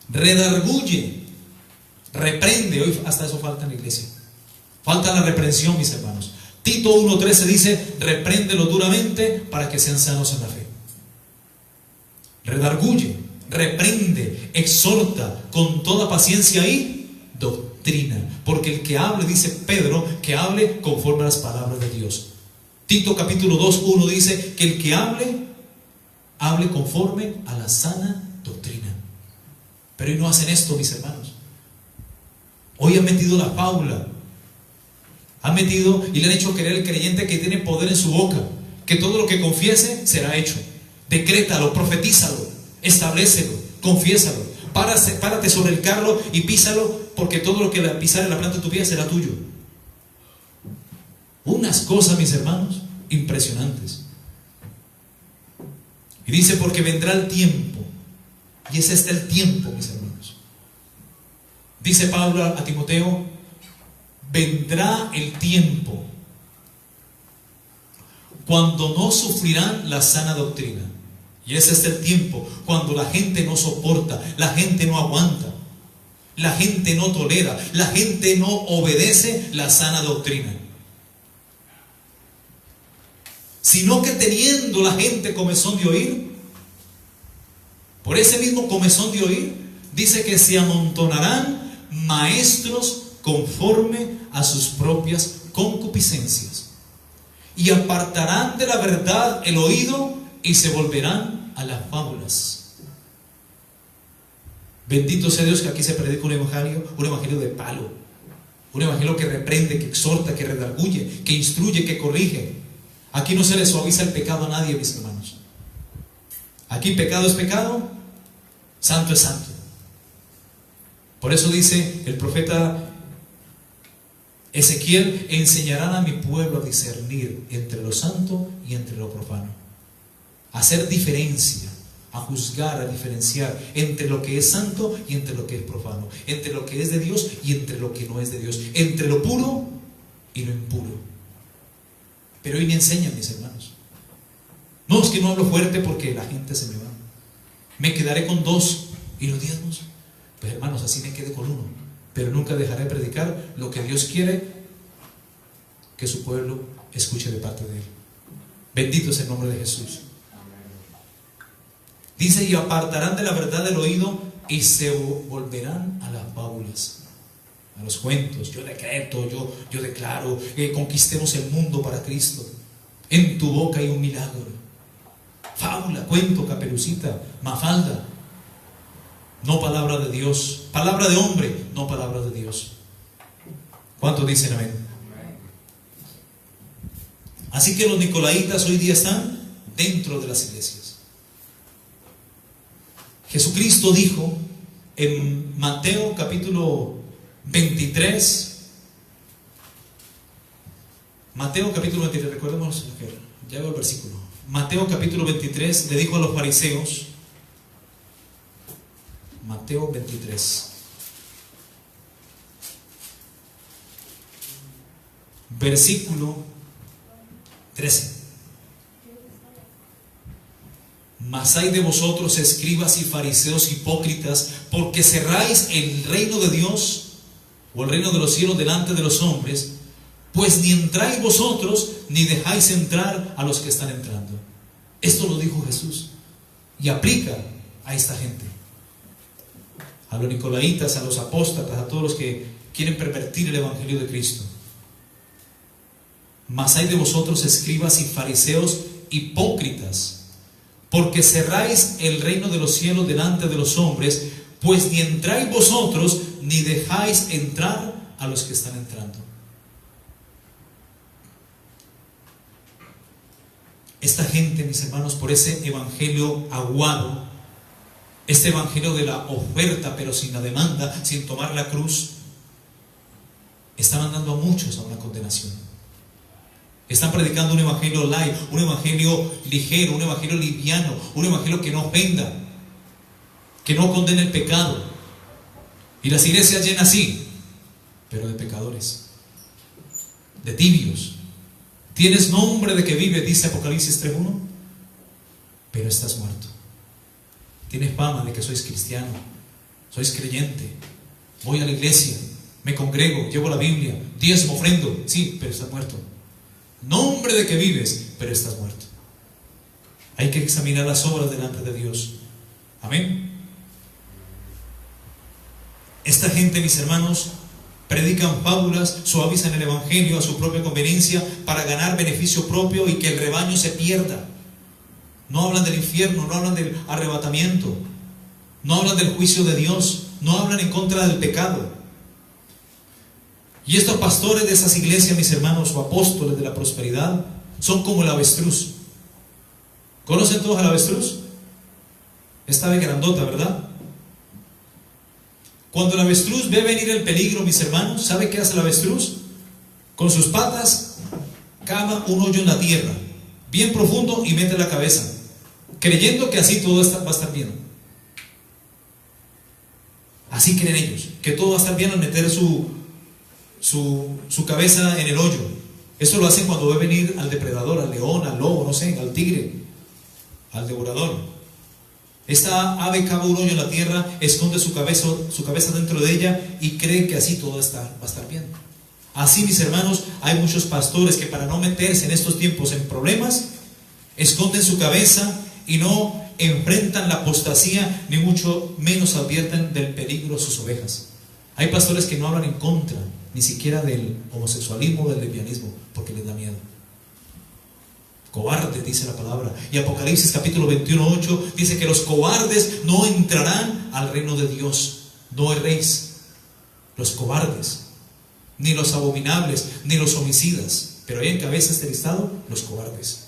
redarguye, reprende. Hoy hasta eso falta en la iglesia. Falta la reprensión, mis hermanos. Tito 1:13 dice: repréndelo duramente para que sean sanos en la fe. Redarguye, reprende, exhorta con toda paciencia y doctrina. Porque el que hable, dice Pedro, que hable conforme a las palabras de Dios. Tito capítulo 2:1 dice que el que hable conforme a la sana doctrina. Pero hoy no hacen esto, mis hermanos. Hoy han metido la fábula, han metido y le han hecho creer al creyente que tiene poder en su boca, que todo lo que confiese será hecho. Decrétalo, profetízalo, establécelo, confiésalo. Párate sobre el carro y písalo, porque todo lo que pisar en la planta de tu pie será tuyo. Unas cosas, mis hermanos, impresionantes. Y dice: porque vendrá el tiempo, y es este el tiempo, mis hermanos, Dice Pablo a Timoteo: vendrá el tiempo cuando no sufrirán la sana doctrina. Y ese es el tiempo cuando la gente no soporta, la gente no aguanta, la gente no tolera, la gente no obedece la sana doctrina. Sino que teniendo la gente comezón de oír, por ese mismo comezón de oír, dice que se amontonarán maestros conforme a sus propias concupiscencias, y apartarán de la verdad el oído y se volverán a las fábulas. Bendito sea Dios que aquí se predica un evangelio de palo, un evangelio que reprende, que exhorta, que redarguye, que instruye, que corrige. Aquí no se le suaviza el pecado a nadie, mis hermanos. Aquí pecado es pecado, santo es santo. Por eso dice el profeta Ezequiel: enseñarán a mi pueblo a discernir entre lo santo y entre lo profano, a hacer diferencia, a juzgar, a diferenciar entre lo que es santo y entre lo que es profano, entre lo que es de Dios y entre lo que no es de Dios, entre lo puro y lo impuro. Pero hoy me enseñan, mis hermanos. No, es que no hablo fuerte porque la gente se me va. Me quedaré con 2 y los diezmos. Pues hermanos, así me quedé con 1, pero nunca dejaré de predicar lo que Dios quiere que su pueblo escuche de parte de Él. Bendito es el nombre de Jesús. Dice: y apartarán de la verdad el oído y se volverán a las fábulas, a los cuentos. Yo decreto, yo declaro, conquistemos el mundo para Cristo. En tu boca hay un milagro. Fábula, cuento, Caperucita, Mafalda. No palabra de Dios, palabra de hombre, no palabra de Dios. ¿Cuántos dicen amén? Así que los nicolaitas hoy día están dentro de las iglesias. Jesucristo dijo en Mateo capítulo 23, Mateo capítulo 23, recordemos, ya veo el versículo. Mateo capítulo 23 le dijo a los fariseos, Mateo 23, versículo 13: mas hay de vosotros, escribas y fariseos hipócritas, porque cerráis el reino de Dios o el reino de los cielos delante de los hombres, pues ni entráis vosotros ni dejáis entrar a los que están entrando. Esto lo dijo Jesús y aplica a esta gente, a los nicolaitas, a los apóstatas, a todos los que quieren pervertir el evangelio de Cristo. Mas hay de vosotros, escribas y fariseos hipócritas, porque cerráis el reino de los cielos delante de los hombres, pues ni entráis vosotros ni dejáis entrar a los que están entrando. Esta gente, mis hermanos, por ese evangelio aguado, este evangelio de la oferta pero sin la demanda, sin tomar la cruz, están mandando a muchos a una condenación. Están predicando un evangelio light, un evangelio ligero, un evangelio liviano, un evangelio que no ofenda, que no condene el pecado. Y las iglesias llenas así, pero de pecadores, de tibios. Tienes nombre de que vive, dice Apocalipsis 3:1, pero estás muerto. Tienes fama de que sois cristiano, sois creyente, voy a la iglesia, me congrego, llevo la Biblia, diezmo, ofrendo, sí, pero estás muerto. Nombre de que vives, pero estás muerto. Hay que examinar las obras delante de Dios. Amén. Esta gente, mis hermanos, predican fábulas, suavizan el evangelio a su propia conveniencia para ganar beneficio propio y que el rebaño se pierda. No hablan del infierno, no hablan del arrebatamiento, no hablan del juicio de Dios, no hablan en contra del pecado. Y estos pastores de esas iglesias, mis hermanos, o apóstoles de la prosperidad, son como el avestruz. ¿Conocen todos al avestruz? Esta ave grandota, ¿verdad? Cuando el avestruz ve venir el peligro, mis hermanos, ¿sabe qué hace el avestruz? Con sus patas cava un hoyo en la tierra, bien profundo, y mete la cabeza, creyendo que así todo va a estar bien. Así creen ellos, que todo va a estar bien al meter su cabeza en el hoyo. Eso lo hacen cuando ve venir al depredador, al león, al lobo, no sé, al tigre, al devorador. Esta ave cava un hoyo en la tierra, esconde su cabeza dentro de ella y cree que así todo va a estar bien. Así, mis hermanos, hay muchos pastores que para no meterse en estos tiempos en problemas, esconden su cabeza y no enfrentan la apostasía, ni mucho menos advierten del peligro a sus ovejas. Hay pastores que no hablan en contra ni siquiera del homosexualismo o del lesbianismo porque les da miedo. Cobardes, dice la palabra. Y Apocalipsis capítulo 21:8 dice que los cobardes no entrarán al reino de Dios. No erréis. Los cobardes, ni los abominables, ni los homicidas. Pero ahí encabeza este listado los cobardes.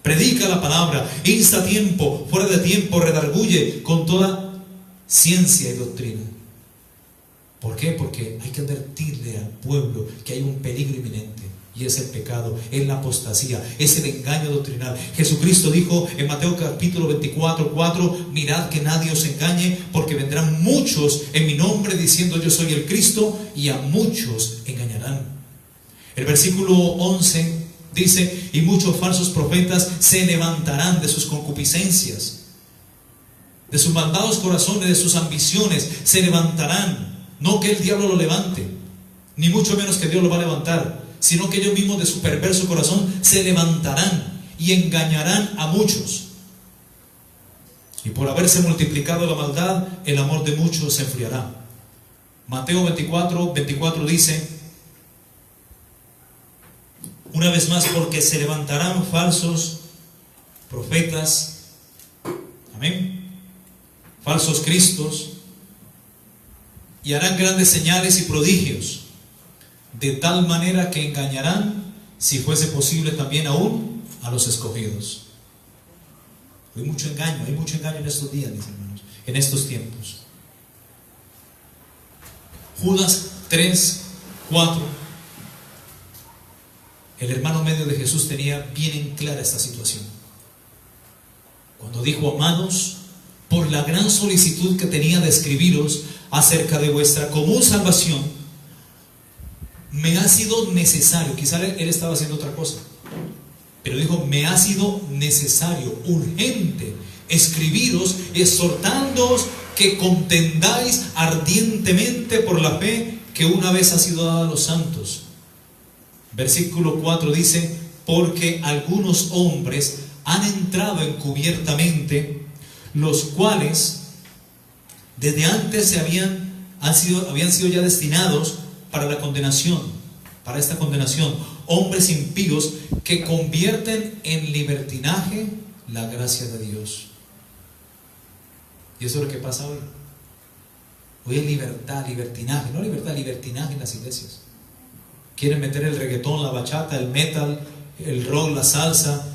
Predica la palabra, insta a tiempo, fuera de tiempo, redarguye con toda ciencia y doctrina. ¿Por qué? Porque hay que advertirle al pueblo que hay un peligro inminente, y es el pecado, es la apostasía, es el engaño doctrinal. Jesucristo dijo en Mateo capítulo 24:4: mirad que nadie os engañe, porque vendrán muchos en mi nombre diciendo yo soy el Cristo, y a muchos engañarán. El versículo 11 dice: y muchos falsos profetas se levantarán de sus concupiscencias, de sus malvados corazones, de sus ambiciones, se levantarán. No que el diablo lo levante, ni mucho menos que Dios lo va a levantar, sino que ellos mismos de su perverso corazón se levantarán y engañarán a muchos. Y por haberse multiplicado la maldad, el amor de muchos se enfriará. Mateo 24:24 dice, una vez más, porque se levantarán falsos profetas, amén, falsos cristos, y harán grandes señales y prodigios, de tal manera que engañarán, si fuese posible, también aún a los escogidos. Hay mucho engaño en estos días, mis hermanos, en estos tiempos. Judas 3:4. El hermano medio de Jesús tenía bien en clara esta situación. Cuando dijo: amados, por la gran solicitud que tenía de escribiros acerca de vuestra común salvación, me ha sido necesario, quizá él estaba haciendo otra cosa, pero dijo: me ha sido necesario, urgente, escribiros, exhortándoos que contendáis ardientemente por la fe que una vez ha sido dada a los santos. Versículo 4 dice: porque algunos hombres han entrado encubiertamente, los cuales desde antes habían sido ya destinados para la condenación, para esta condenación, hombres impíos que convierten en libertinaje la gracia de Dios. Y eso es lo que pasa hoy. Hoy es libertad, libertinaje, no libertad, libertinaje en las iglesias. Quieren meter el reggaetón, la bachata, el metal, el rock, la salsa,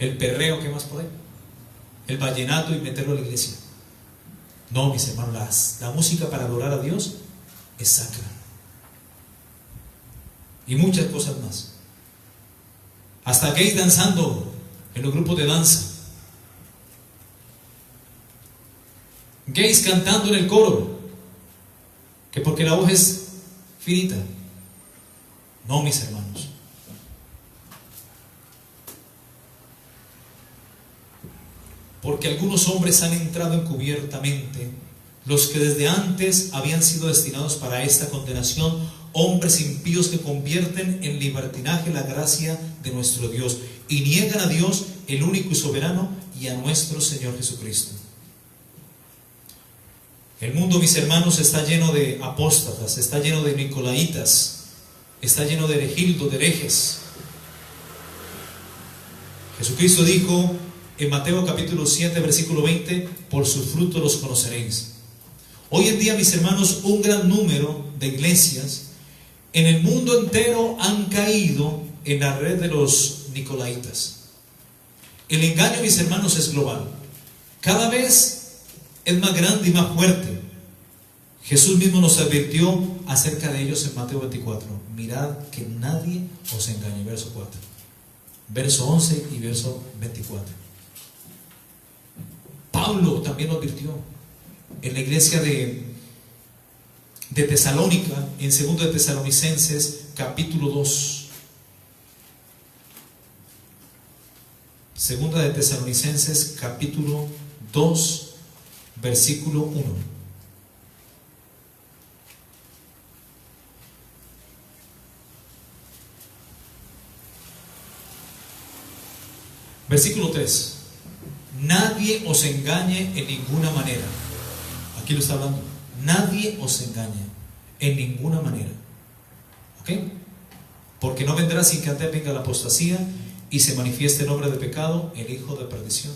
el perreo, ¿qué más por ahí? El vallenato, y meterlo a la iglesia. No, mis hermanos, la música para adorar a Dios es sacra. Y muchas cosas más. Hasta gays danzando en los grupos de danza. Gays cantando en el coro, que porque la voz es finita. No, mis hermanos. Porque algunos hombres han entrado encubiertamente, los que desde antes habían sido destinados para esta condenación, hombres impíos que convierten en libertinaje la gracia de nuestro Dios y niegan a Dios, el único y soberano, y a nuestro Señor Jesucristo. El mundo, mis hermanos, está lleno de apóstatas, está lleno de nicolaitas, está lleno de herejildos, de herejes. Jesucristo dijo en Mateo capítulo 7, versículo 20: por sus frutos los conoceréis. Hoy en día, mis hermanos, un gran número de iglesias en el mundo entero han caído en la red de los nicolaitas. El engaño, mis hermanos, es global. Cada vez es más grande y más fuerte. Jesús mismo nos advirtió acerca de ellos en Mateo 24. Mirad que nadie os engañe. Verso 4. Verso 11 y verso 24. Pablo también lo advirtió. en la iglesia de Tesalónica, en 2 de Tesalonicenses, capítulo 2. Segunda de Tesalonicenses, capítulo 2, versículo 1. Versículo 3. Nadie os engañe en ninguna manera. Aquí lo está hablando. Nadie os engañe en ninguna manera. ¿Ok? Porque no vendrá sin que antes venga la apostasía y se manifieste en obra de pecado, el hijo de perdición.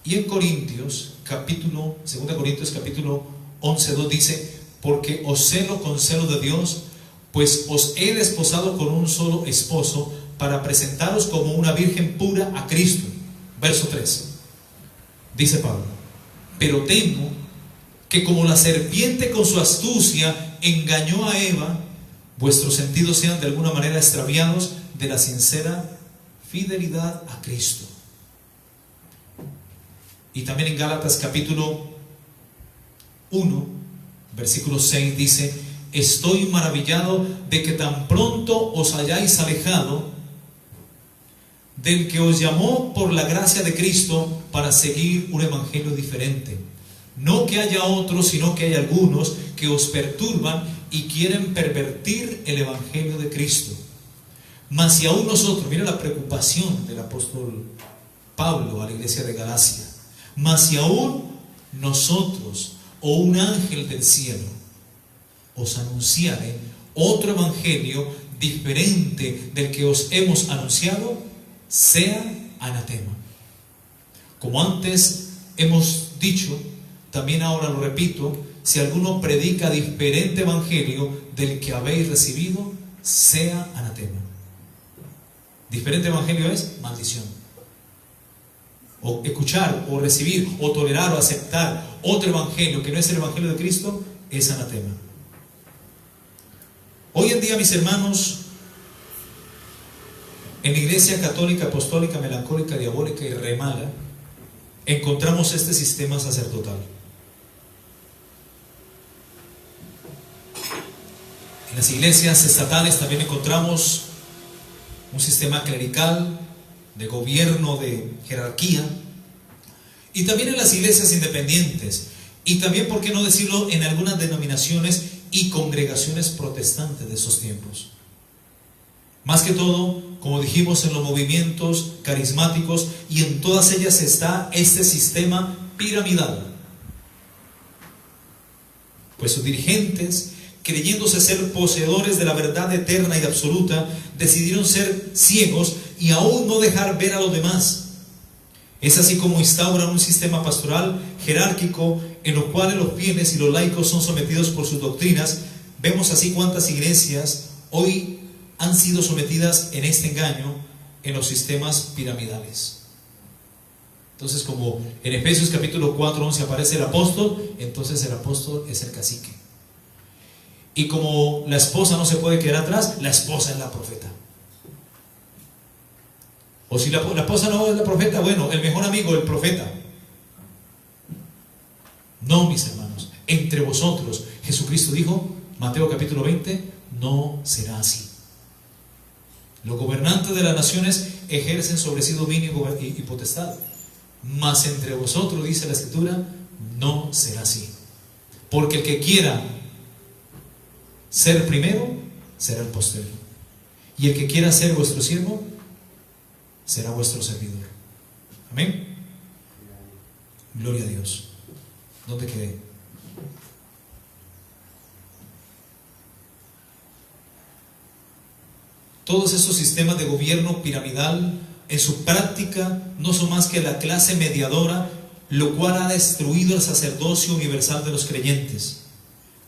Y en Corintios, 2 Corintios capítulo 11:2 dice: porque os celo con celo de Dios, pues os he desposado con un solo esposo, para presentaros como una virgen pura a Cristo. Verso 3. Dice Pablo: pero temo que como la serpiente con su astucia engañó a Eva, vuestros sentidos sean de alguna manera extraviados de la sincera fidelidad a Cristo. Y también en Gálatas capítulo 1, versículo 6 dice: estoy maravillado de que tan pronto os hayáis alejado del que os llamó por la gracia de Cristo para seguir un evangelio diferente. No que haya otros, sino que hay algunos que os perturban y quieren pervertir el evangelio de Cristo. Mas si aún nosotros, mira la preocupación del apóstol Pablo a la iglesia de Galacia, mas si aún nosotros o un ángel del cielo os anunciare otro evangelio diferente del que os hemos anunciado, sea anatema. Como antes hemos dicho, también ahora lo repito: si alguno predica diferente evangelio del que habéis recibido, sea anatema. Diferente evangelio es maldición. O escuchar, o recibir, o tolerar, o aceptar otro evangelio que no es el evangelio de Cristo, es anatema. Hoy en día, mis hermanos, en la iglesia católica, apostólica, melancólica, diabólica y remala, encontramos este sistema sacerdotal. En las iglesias estatales también encontramos un sistema clerical, de gobierno, de jerarquía, y también en las iglesias independientes, y también, por qué no decirlo, en algunas denominaciones y congregaciones protestantes de esos tiempos. Más que todo, como dijimos, en los movimientos carismáticos, y en todas ellas está este sistema piramidal. Pues sus dirigentes, creyéndose ser poseedores de la verdad eterna y absoluta, decidieron ser ciegos y aún no dejar ver a los demás. Es así como instauran un sistema pastoral jerárquico en los cuales los fieles y los laicos son sometidos por sus doctrinas. Vemos así cuántas iglesias hoy han sido sometidas en este engaño, en los sistemas piramidales. Entonces, como en Efesios capítulo 4:11 aparece el apóstol, entonces el apóstol es el cacique. Y como la esposa no se puede quedar atrás, la esposa es la profeta. O si la esposa no es la profeta, bueno, el mejor amigo del profeta. No, mis hermanos, entre vosotros, Jesucristo dijo, Mateo capítulo 20, no será así. Los gobernantes de las naciones ejercen sobre sí dominio y potestad, mas entre vosotros, dice la Escritura, no será así. Porque el que quiera ser primero, será el postero. Y el que quiera ser vuestro siervo, será vuestro servidor. Amén. Gloria a Dios. ¿Dónde quedé? Todos esos sistemas de gobierno piramidal, en su práctica, no son más que la clase mediadora, lo cual ha destruido el sacerdocio universal de los creyentes.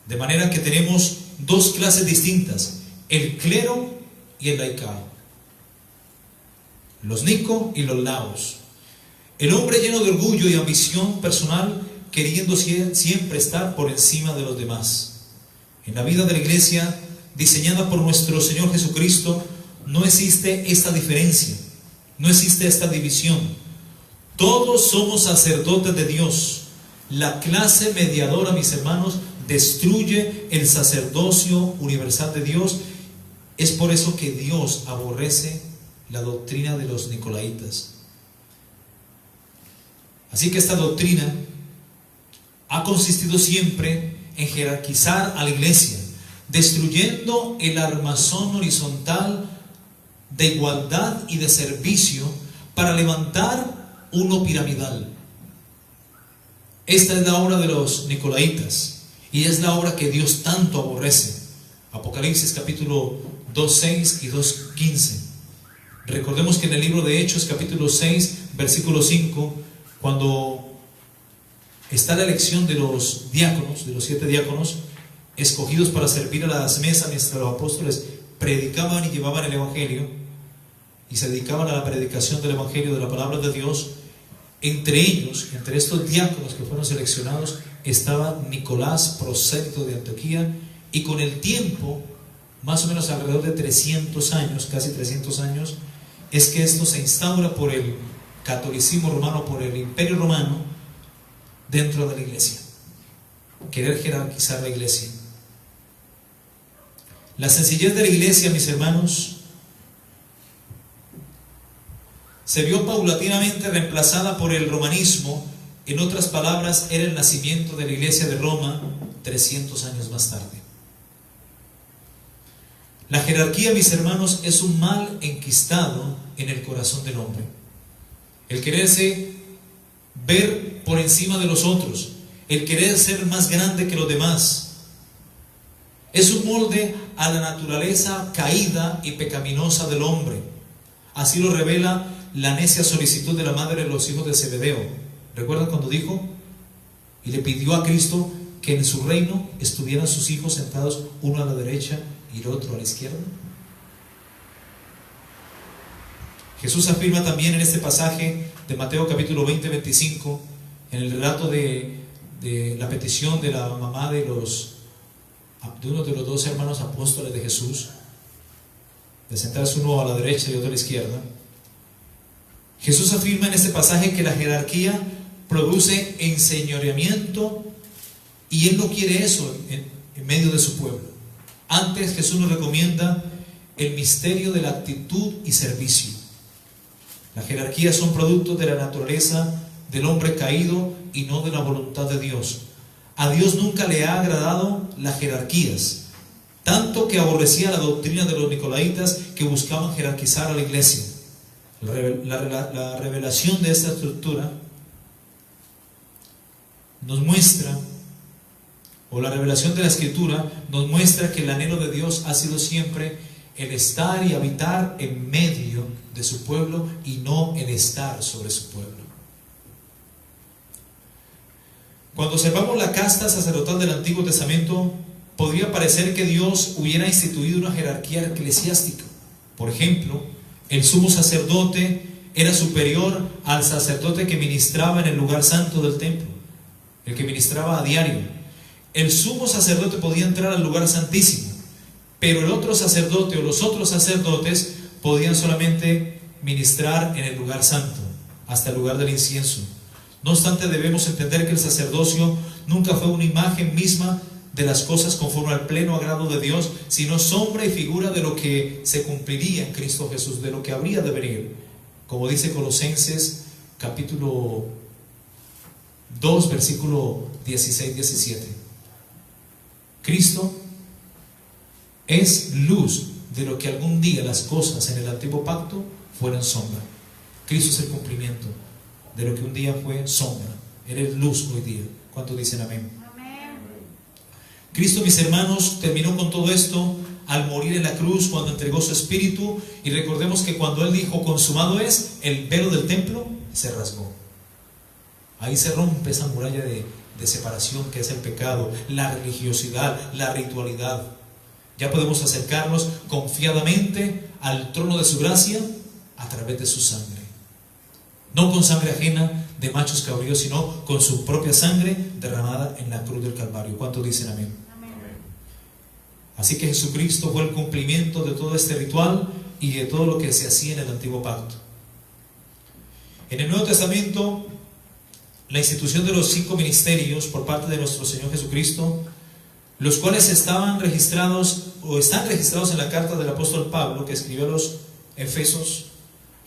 De manera que tenemos dos clases distintas: el clero y el laicado, los nicos y los laos. El hombre lleno de orgullo y ambición personal, queriendo siempre estar por encima de los demás. En la vida de la iglesia, diseñada por nuestro Señor Jesucristo, no existe esta diferencia, no existe esta división. Todos somos sacerdotes de Dios. La clase mediadora, mis hermanos, destruye el sacerdocio universal de Dios. Es por eso que Dios aborrece la doctrina de los nicolaitas. Así que esta doctrina ha consistido siempre en jerarquizar a la iglesia, destruyendo el armazón horizontal de igualdad y de servicio para levantar uno piramidal. Esta es la obra de los nicolaitas y es la obra que Dios tanto aborrece. Apocalipsis capítulo 2:6 y 2:15. Recordemos que en el libro de Hechos capítulo 6 versículo 5, cuando está la elección de los diáconos, de los 7 diáconos escogidos para servir a las mesas mientras los apóstoles predicaban y llevaban el evangelio y se dedicaban a la predicación del evangelio, de la palabra de Dios, entre ellos, entre estos diáconos que fueron seleccionados, estaba Nicolás, prosélito de Antioquía, y con el tiempo, más o menos alrededor de 300 años, casi 300 años, es que esto se instaura por el catolicismo romano, por el imperio romano, dentro de la iglesia. Querer jerarquizar la iglesia. La sencillez de la iglesia, mis hermanos, se vio paulatinamente reemplazada por el romanismo. En otras palabras, era el nacimiento de la iglesia de Roma 300 años más tarde. La jerarquía, mis hermanos, es un mal enquistado en el corazón del hombre. El quererse ver por encima de los otros, el querer ser más grande que los demás, es un molde a la naturaleza caída y pecaminosa del hombre. Así lo revela la necia solicitud de la madre de los hijos de Zebedeo. ¿Recuerdan cuando dijo y le pidió a Cristo que en su reino estuvieran sus hijos sentados, uno a la derecha y el otro a la izquierda? Jesús afirma también en este pasaje de Mateo capítulo 20-25, en el relato de la petición de la mamá de uno de los 12 hermanos apóstoles de Jesús, de sentarse uno a la derecha y otro a la izquierda. Jesús afirma en este pasaje que la jerarquía produce enseñoreamiento y Él no quiere eso en medio de su pueblo. Antes Jesús nos recomienda el misterio de la actitud y servicio. Las jerarquías son productos de la naturaleza del hombre caído y no de la voluntad de Dios. A Dios nunca le ha agradado las jerarquías, tanto que aborrecía la doctrina de los nicolaitas que buscaban jerarquizar a la iglesia. La revelación de esta estructura nos muestra, o la revelación de la Escritura nos muestra que el anhelo de Dios ha sido siempre el estar y habitar en medio de su pueblo y no el estar sobre su pueblo. Cuando observamos la casta sacerdotal del Antiguo Testamento, podría parecer que Dios hubiera instituido una jerarquía eclesiástica. Por ejemplo, el sumo sacerdote era superior al sacerdote que ministraba en el lugar santo del templo, el que ministraba a diario. El sumo sacerdote podía entrar al lugar santísimo, pero el otro sacerdote o los otros sacerdotes podían solamente ministrar en el lugar santo, hasta el lugar del incienso. No obstante, debemos entender que el sacerdocio nunca fue una imagen misma de las cosas conforme al pleno agrado de Dios, sino sombra y figura de lo que se cumpliría en Cristo Jesús, de lo que habría de venir. Como dice Colosenses capítulo 2, versículo 16-17. Cristo es luz de lo que algún día las cosas en el antiguo pacto fueron sombra. Cristo es el cumplimiento de lo que un día fue sombra. Él es luz hoy día. ¿Cuántos dicen amén? Amén. Cristo, mis hermanos, terminó con todo esto al morir en la cruz, cuando entregó su espíritu. Y recordemos que cuando Él dijo consumado es, el velo del templo se rasgó. Ahí se rompe esa muralla de separación que es el pecado, la religiosidad, la ritualidad. Ya podemos acercarnos confiadamente al trono de su gracia a través de su sangre. No con sangre ajena de machos cabríos, sino con su propia sangre derramada en la cruz del Calvario. ¿Cuántos dicen amén? Amén. Así que Jesucristo fue el cumplimiento de todo este ritual y de todo lo que se hacía en el antiguo pacto. En el Nuevo Testamento, la institución de los 5 ministerios por parte de nuestro Señor Jesucristo, los cuales estaban registrados o están registrados en la carta del apóstol Pablo que escribió a los Efesios,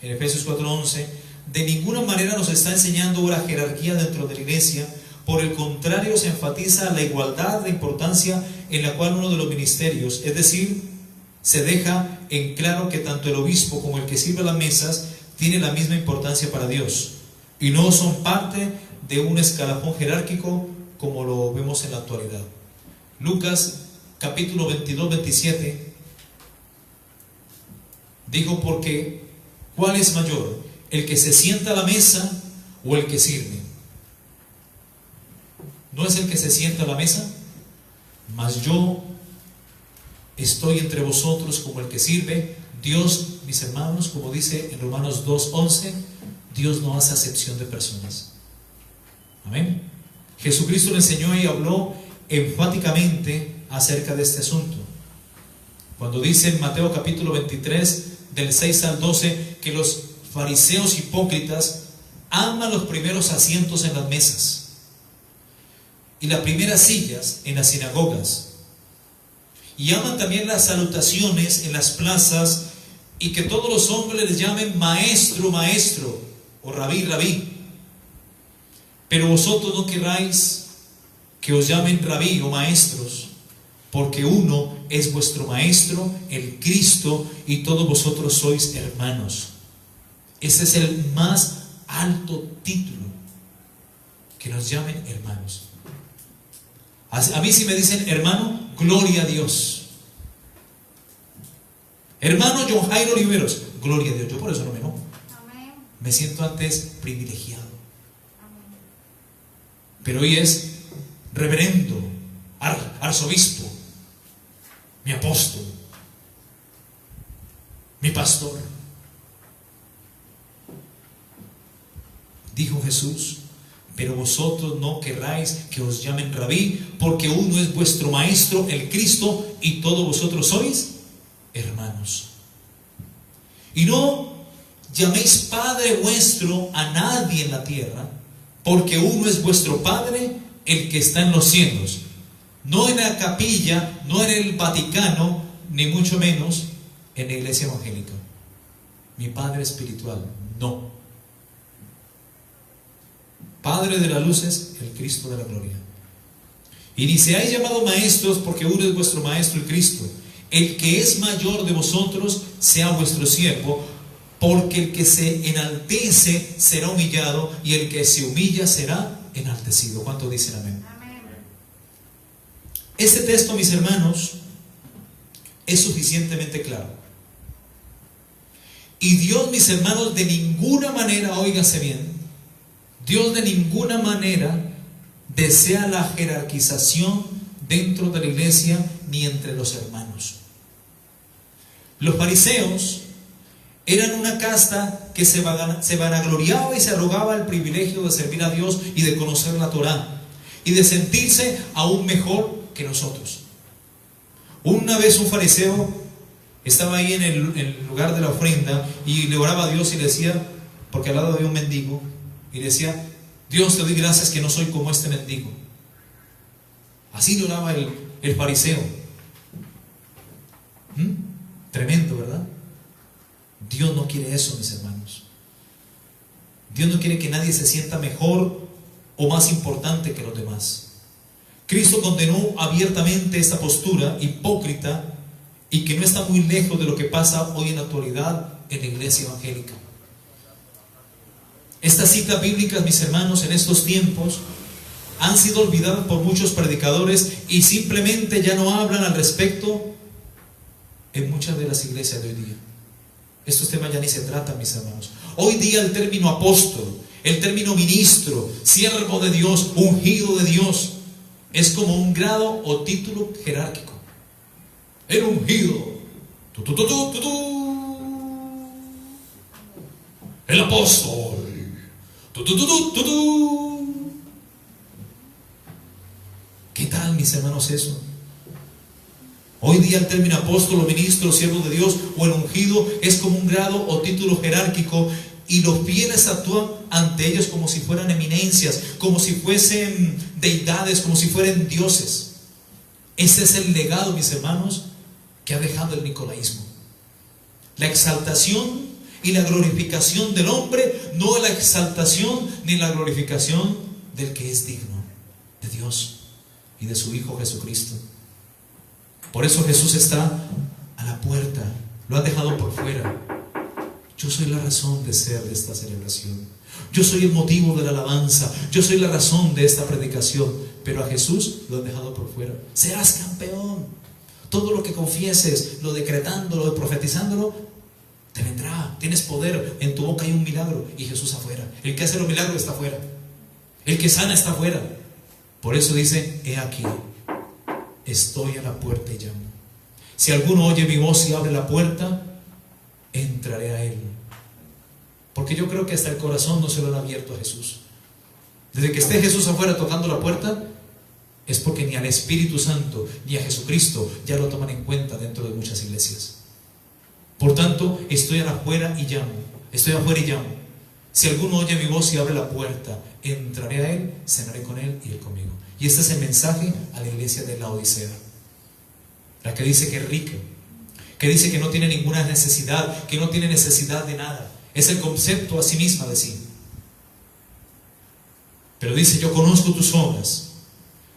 en Efesios 4:11, de ninguna manera nos está enseñando una jerarquía dentro de la iglesia. Por el contrario, se enfatiza la igualdad de importancia en la cual uno de los ministerios, es decir, se deja en claro que tanto el obispo como el que sirve a las mesas tiene la misma importancia para Dios y no son parte de un escalafón jerárquico como lo vemos en la actualidad. Lucas capítulo 22-27 dijo: porque ¿cuál es mayor? ¿El que se sienta a la mesa o el que sirve? ¿No es el que se sienta a la mesa? Mas yo estoy entre vosotros como el que sirve. Dios, mis hermanos, como dice en Romanos 2:11, Dios no hace acepción de personas. Amén. Jesucristo le enseñó y habló enfáticamente acerca de este asunto. Cuando dice en Mateo capítulo 23, del 6 al 12, que los fariseos hipócritas aman los primeros asientos en las mesas y las primeras sillas en las sinagogas, y aman también las salutaciones en las plazas, y que todos los hombres les llamen maestro, maestro, o rabí, rabí. Pero vosotros no queráis que os llamen rabí o maestros, porque uno es vuestro maestro, el Cristo, y todos vosotros sois hermanos. Ese es el más alto título, que nos llamen hermanos. A mí si me dicen hermano, gloria a Dios. Hermano John Jairo Oliveros, gloria a Dios. Yo por eso no me enojo. Me siento antes privilegiado. Pero hoy es reverendo, arzobispo, mi apóstol, mi pastor. Dijo Jesús: pero vosotros no querráis que os llamen rabí, porque uno es vuestro maestro, el Cristo, y todos vosotros sois hermanos. Y no llaméis Padre vuestro a nadie en la tierra, porque uno es vuestro Padre, el que está en los cielos. No en la capilla, no en el Vaticano, ni mucho menos en la iglesia evangélica. Mi Padre espiritual, no. Padre de las luces, el Cristo de la gloria. Y ni seáis llamados maestros, porque uno es vuestro maestro, el Cristo. El que es mayor de vosotros sea vuestro siervo, porque el que se enaltece será humillado, y el que se humilla será enaltecido. ¿Cuántos dicen amén? Amén. Este texto, mis hermanos, es suficientemente claro. Y Dios, mis hermanos, de ninguna manera, óigase bien, Dios de ninguna manera desea la jerarquización dentro de la iglesia ni entre los hermanos. Los fariseos eran una casta que se vanagloriaba y se arrogaba el privilegio de servir a Dios y de conocer la Torá y de sentirse aún mejor que nosotros. Una vez un fariseo estaba ahí en el lugar de la ofrenda y le oraba a Dios y le decía, porque al lado había un mendigo, y decía: Dios, te doy gracias que no soy como este mendigo. Así le oraba el fariseo. Tremendo, ¿verdad? Dios no quiere eso, mis hermanos. Dios no quiere que nadie se sienta mejor o más importante que los demás. Cristo condenó abiertamente esta postura hipócrita y que no está muy lejos de lo que pasa hoy en la actualidad en la iglesia evangélica. Estas citas bíblicas, mis hermanos, en estos tiempos han sido olvidadas por muchos predicadores y simplemente ya no hablan al respecto en muchas de las iglesias de hoy día. Estos temas ya ni se tratan, mis hermanos. Hoy día el término apóstol, el término ministro, siervo de Dios, ungido de Dios, es como un grado o título jerárquico. El ungido, el apóstol, ¿Qué tal, mis hermanos, eso? Hoy día el término apóstol o ministro, siervo de Dios o el ungido es como un grado o título jerárquico y los fieles actúan ante ellos como si fueran eminencias, como si fuesen deidades, como si fueran dioses. Ese es el legado, mis hermanos, que ha dejado el nicolaísmo. La exaltación y la glorificación del hombre, no la exaltación ni la glorificación del que es digno, de Dios y de su Hijo Jesucristo. Por eso Jesús está a la puerta, lo han dejado por fuera. Yo soy la razón de ser de esta celebración. Yo soy el motivo de la alabanza. Yo soy la razón de esta predicación. Pero a Jesús lo han dejado por fuera. Serás campeón. Todo lo que confieses, lo decretándolo, lo profetizándolo, te vendrá. Tienes poder. En tu boca hay un milagro. Y Jesús afuera. El que hace los milagros está afuera. El que sana está afuera. Por eso dice: he aquí, estoy a la puerta y llamo. Si alguno oye mi voz y abre la puerta, entraré a él. Porque yo creo que hasta el corazón no se lo han abierto a Jesús. Desde que esté Jesús afuera tocando la puerta, es porque ni al Espíritu Santo ni a Jesucristo ya lo toman en cuenta dentro de muchas iglesias. Por tanto, estoy afuera y llamo. Estoy afuera y llamo. Si alguno oye mi voz y abre la puerta, entraré a él, cenaré con él y él conmigo. Y este es el mensaje a la iglesia de Laodicea, la que dice que es rica, que dice que no tiene ninguna necesidad, que no tiene necesidad de nada. Es el concepto a sí misma de sí. Pero dice: yo conozco tus obras,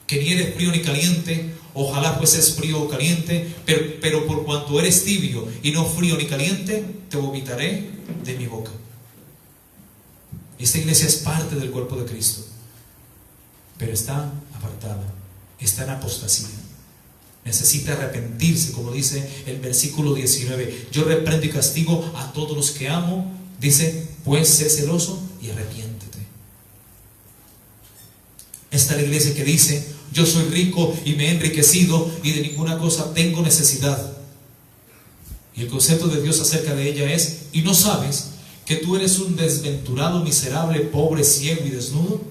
que ni eres frío ni caliente. Ojalá fueses frío o caliente, pero por cuanto eres tibio y no frío ni caliente, te vomitaré de mi boca. Esta iglesia es parte del cuerpo de Cristo, pero está apartada, está en apostasía. Necesita arrepentirse, como dice el versículo 19. Yo reprendo y castigo a todos los que amo. Dice: pues sé celoso y arrepiéntete. Esta es la iglesia que dice: yo soy rico y me he enriquecido y de ninguna cosa tengo necesidad. Y el concepto de Dios acerca de ella es: ¿y no sabes que tú eres un desventurado, miserable, pobre, ciego y desnudo?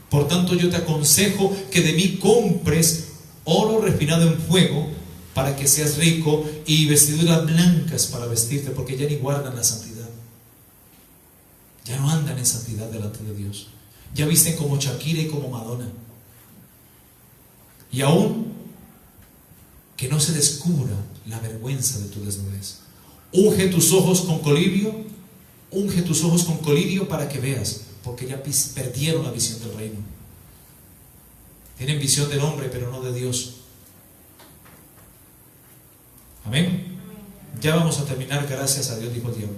Por tanto, yo te aconsejo que de mí compres oro refinado en fuego para que seas rico, y vestiduras blancas para vestirte, porque ya ni guardan la santidad. Ya no andan en santidad delante de Dios. Ya visten como Shakira y como Madonna. Y aún que no se descubra la vergüenza de tu desnudez. Unge tus ojos con colirio. Unge tus ojos con colirio para que veas, porque ya perdieron la visión del reino. Tienen visión del hombre, pero no de Dios. Amén. Ya vamos a terminar, gracias a Dios, dijo el diablo.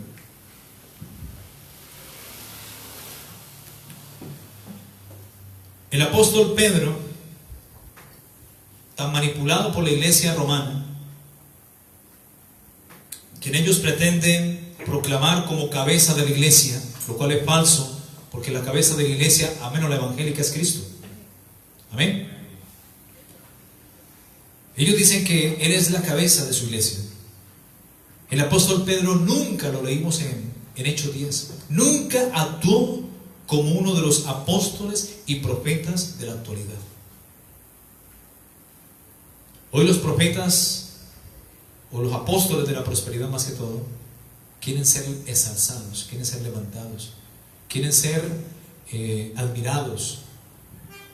El apóstol Pedro, tan manipulado por la iglesia romana, quien ellos pretenden proclamar como cabeza de la iglesia, lo cual es falso, porque la cabeza de la iglesia, a menos la evangélica, es Cristo. Amén. Ellos dicen que Él es la cabeza de su iglesia. El apóstol Pedro nunca, lo leímos en Hechos 10, nunca actuó como uno de los apóstoles y profetas de la actualidad. Hoy los profetas, o los apóstoles de la prosperidad más que todo, quieren ser ensalzados, quieren ser levantados, quieren ser admirados,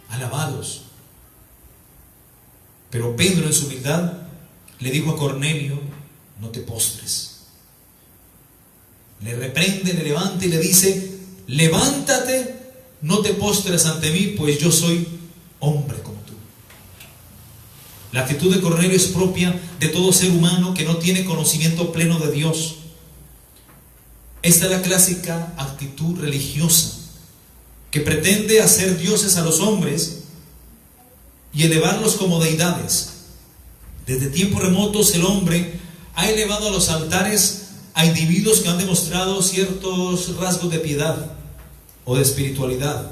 alabados. Pero Pedro, en su humildad, le dijo a Cornelio: no te postres. Le reprende, le levanta y le dice: levántate, no te postres ante mí, pues yo soy hombre como tú. La actitud de Cornelio es propia de todo ser humano que no tiene conocimiento pleno de Dios. Esta es la clásica actitud religiosa que pretende hacer dioses a los hombres y elevarlos como deidades. Desde tiempos remotos el hombre ha elevado a los altares a individuos que han demostrado ciertos rasgos de piedad o de espiritualidad.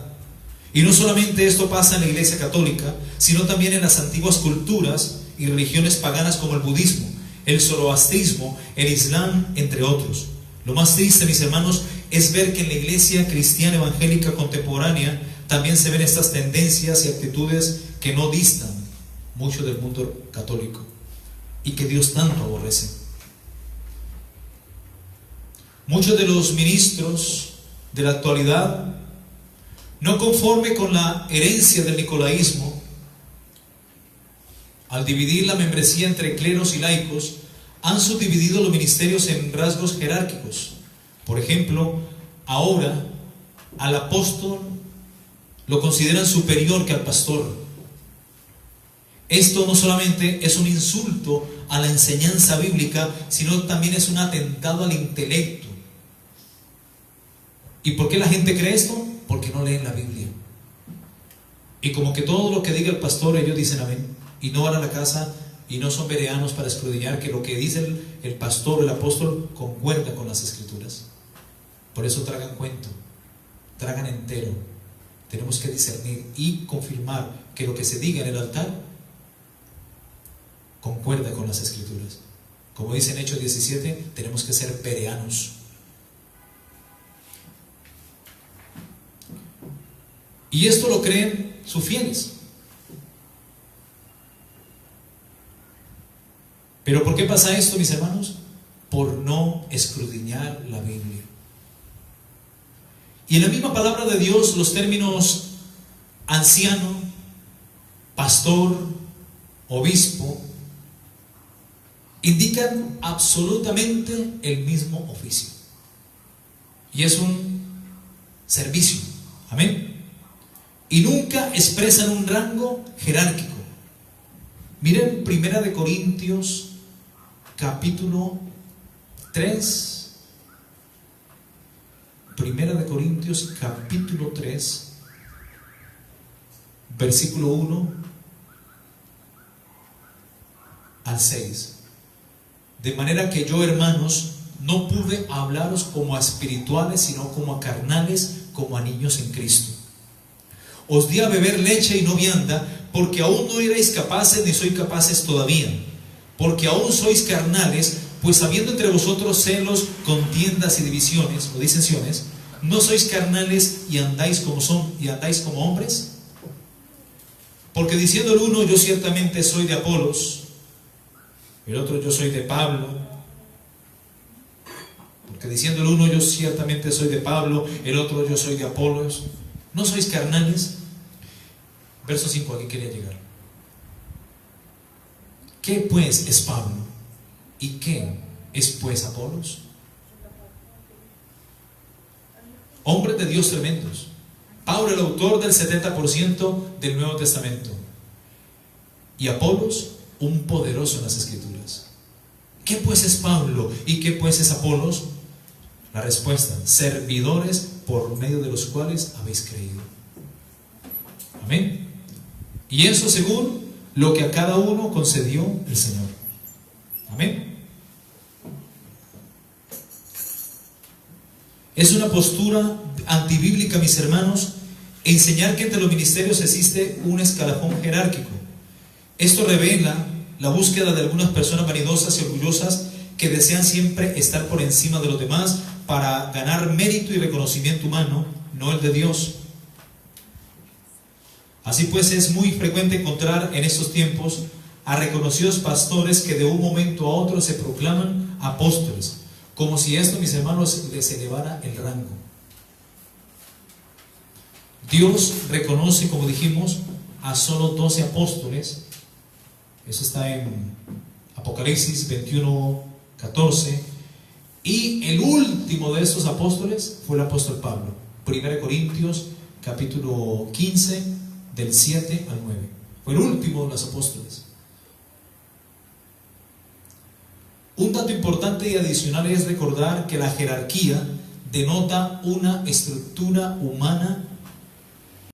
Y no solamente esto pasa en la Iglesia Católica, sino también en las antiguas culturas y religiones paganas como el budismo, el zoroastrismo, el islam, entre otros. Lo más triste, mis hermanos, es ver que en la iglesia cristiana evangélica contemporánea también se ven estas tendencias y actitudes que no distan mucho del mundo católico y que Dios tanto aborrece. Muchos de los ministros de la actualidad, no conforme con la herencia del nicolaísmo, al dividir la membresía entre cleros y laicos, han subdividido los ministerios en rasgos jerárquicos. Por ejemplo, ahora al apóstol lo consideran superior que al pastor. Esto no solamente es un insulto a la enseñanza bíblica, sino también es un atentado al intelecto. ¿Y por qué la gente cree esto? Porque no leen la Biblia. Y como que todo lo que diga el pastor, ellos dicen amén. Y no van a la casa y no son bereanos para escudriñar que lo que dice el pastor o el apóstol concuerda con las escrituras. Por eso tragan cuento, tragan entero. Tenemos que discernir y confirmar que lo que se diga en el altar concuerda con las escrituras. Como dice en Hechos 17, tenemos que ser bereanos. Y esto lo creen sus fieles. ¿Pero por qué pasa esto, mis hermanos? Por no escudriñar la Biblia. Y en la misma palabra de Dios, los términos anciano, pastor, obispo, indican absolutamente el mismo oficio. Y es un servicio. Amén. Y nunca expresan un rango jerárquico. Miren 1 Corintios capítulo 3. 1 Corintios capítulo 3, versículo 1 al 6. De manera que yo, hermanos, no pude hablaros como a espirituales, sino como a carnales, como a niños en Cristo. Os di a beber leche y no vianda, porque aún no erais capaces, ni sois capaces todavía. Porque aún sois carnales, pues habiendo entre vosotros celos, contiendas y divisiones o disensiones, ¿no sois carnales y andáis como hombres? Porque diciendo el uno, yo ciertamente soy de Apolos, el otro, yo soy de Pablo. Porque diciendo el uno, yo ciertamente soy de Pablo, el otro, yo soy de Apolos. ¿No sois carnales? Verso 5, aquí quería llegar. ¿Qué pues es Pablo? ¿Y qué es pues Apolos? Hombres de Dios tremendos. Pablo, el autor del 70% del Nuevo Testamento. Y Apolos, un poderoso en las Escrituras. ¿Qué pues es Pablo? ¿Y qué pues es Apolos? La respuesta: servidores por medio de los cuales habéis creído. Amén. Y eso según lo que a cada uno concedió el Señor. Amén. Es una postura antibíblica, mis hermanos, enseñar que entre los ministerios existe un escalafón jerárquico. Esto revela la búsqueda de algunas personas vanidosas y orgullosas que desean siempre estar por encima de los demás para ganar mérito y reconocimiento humano, no el de Dios. Así pues, es muy frecuente encontrar en estos tiempos a reconocidos pastores que de un momento a otro se proclaman apóstoles, como si esto, mis hermanos, les elevara el rango. Dios reconoce, como dijimos, a solo 12 apóstoles. Eso está en Apocalipsis 21:14. Y el último de estos apóstoles fue el apóstol Pablo. 1 Corintios capítulo 15, del 7 al 9. Fue el último de los apóstoles. Un dato importante y adicional es recordar que la jerarquía denota una estructura humana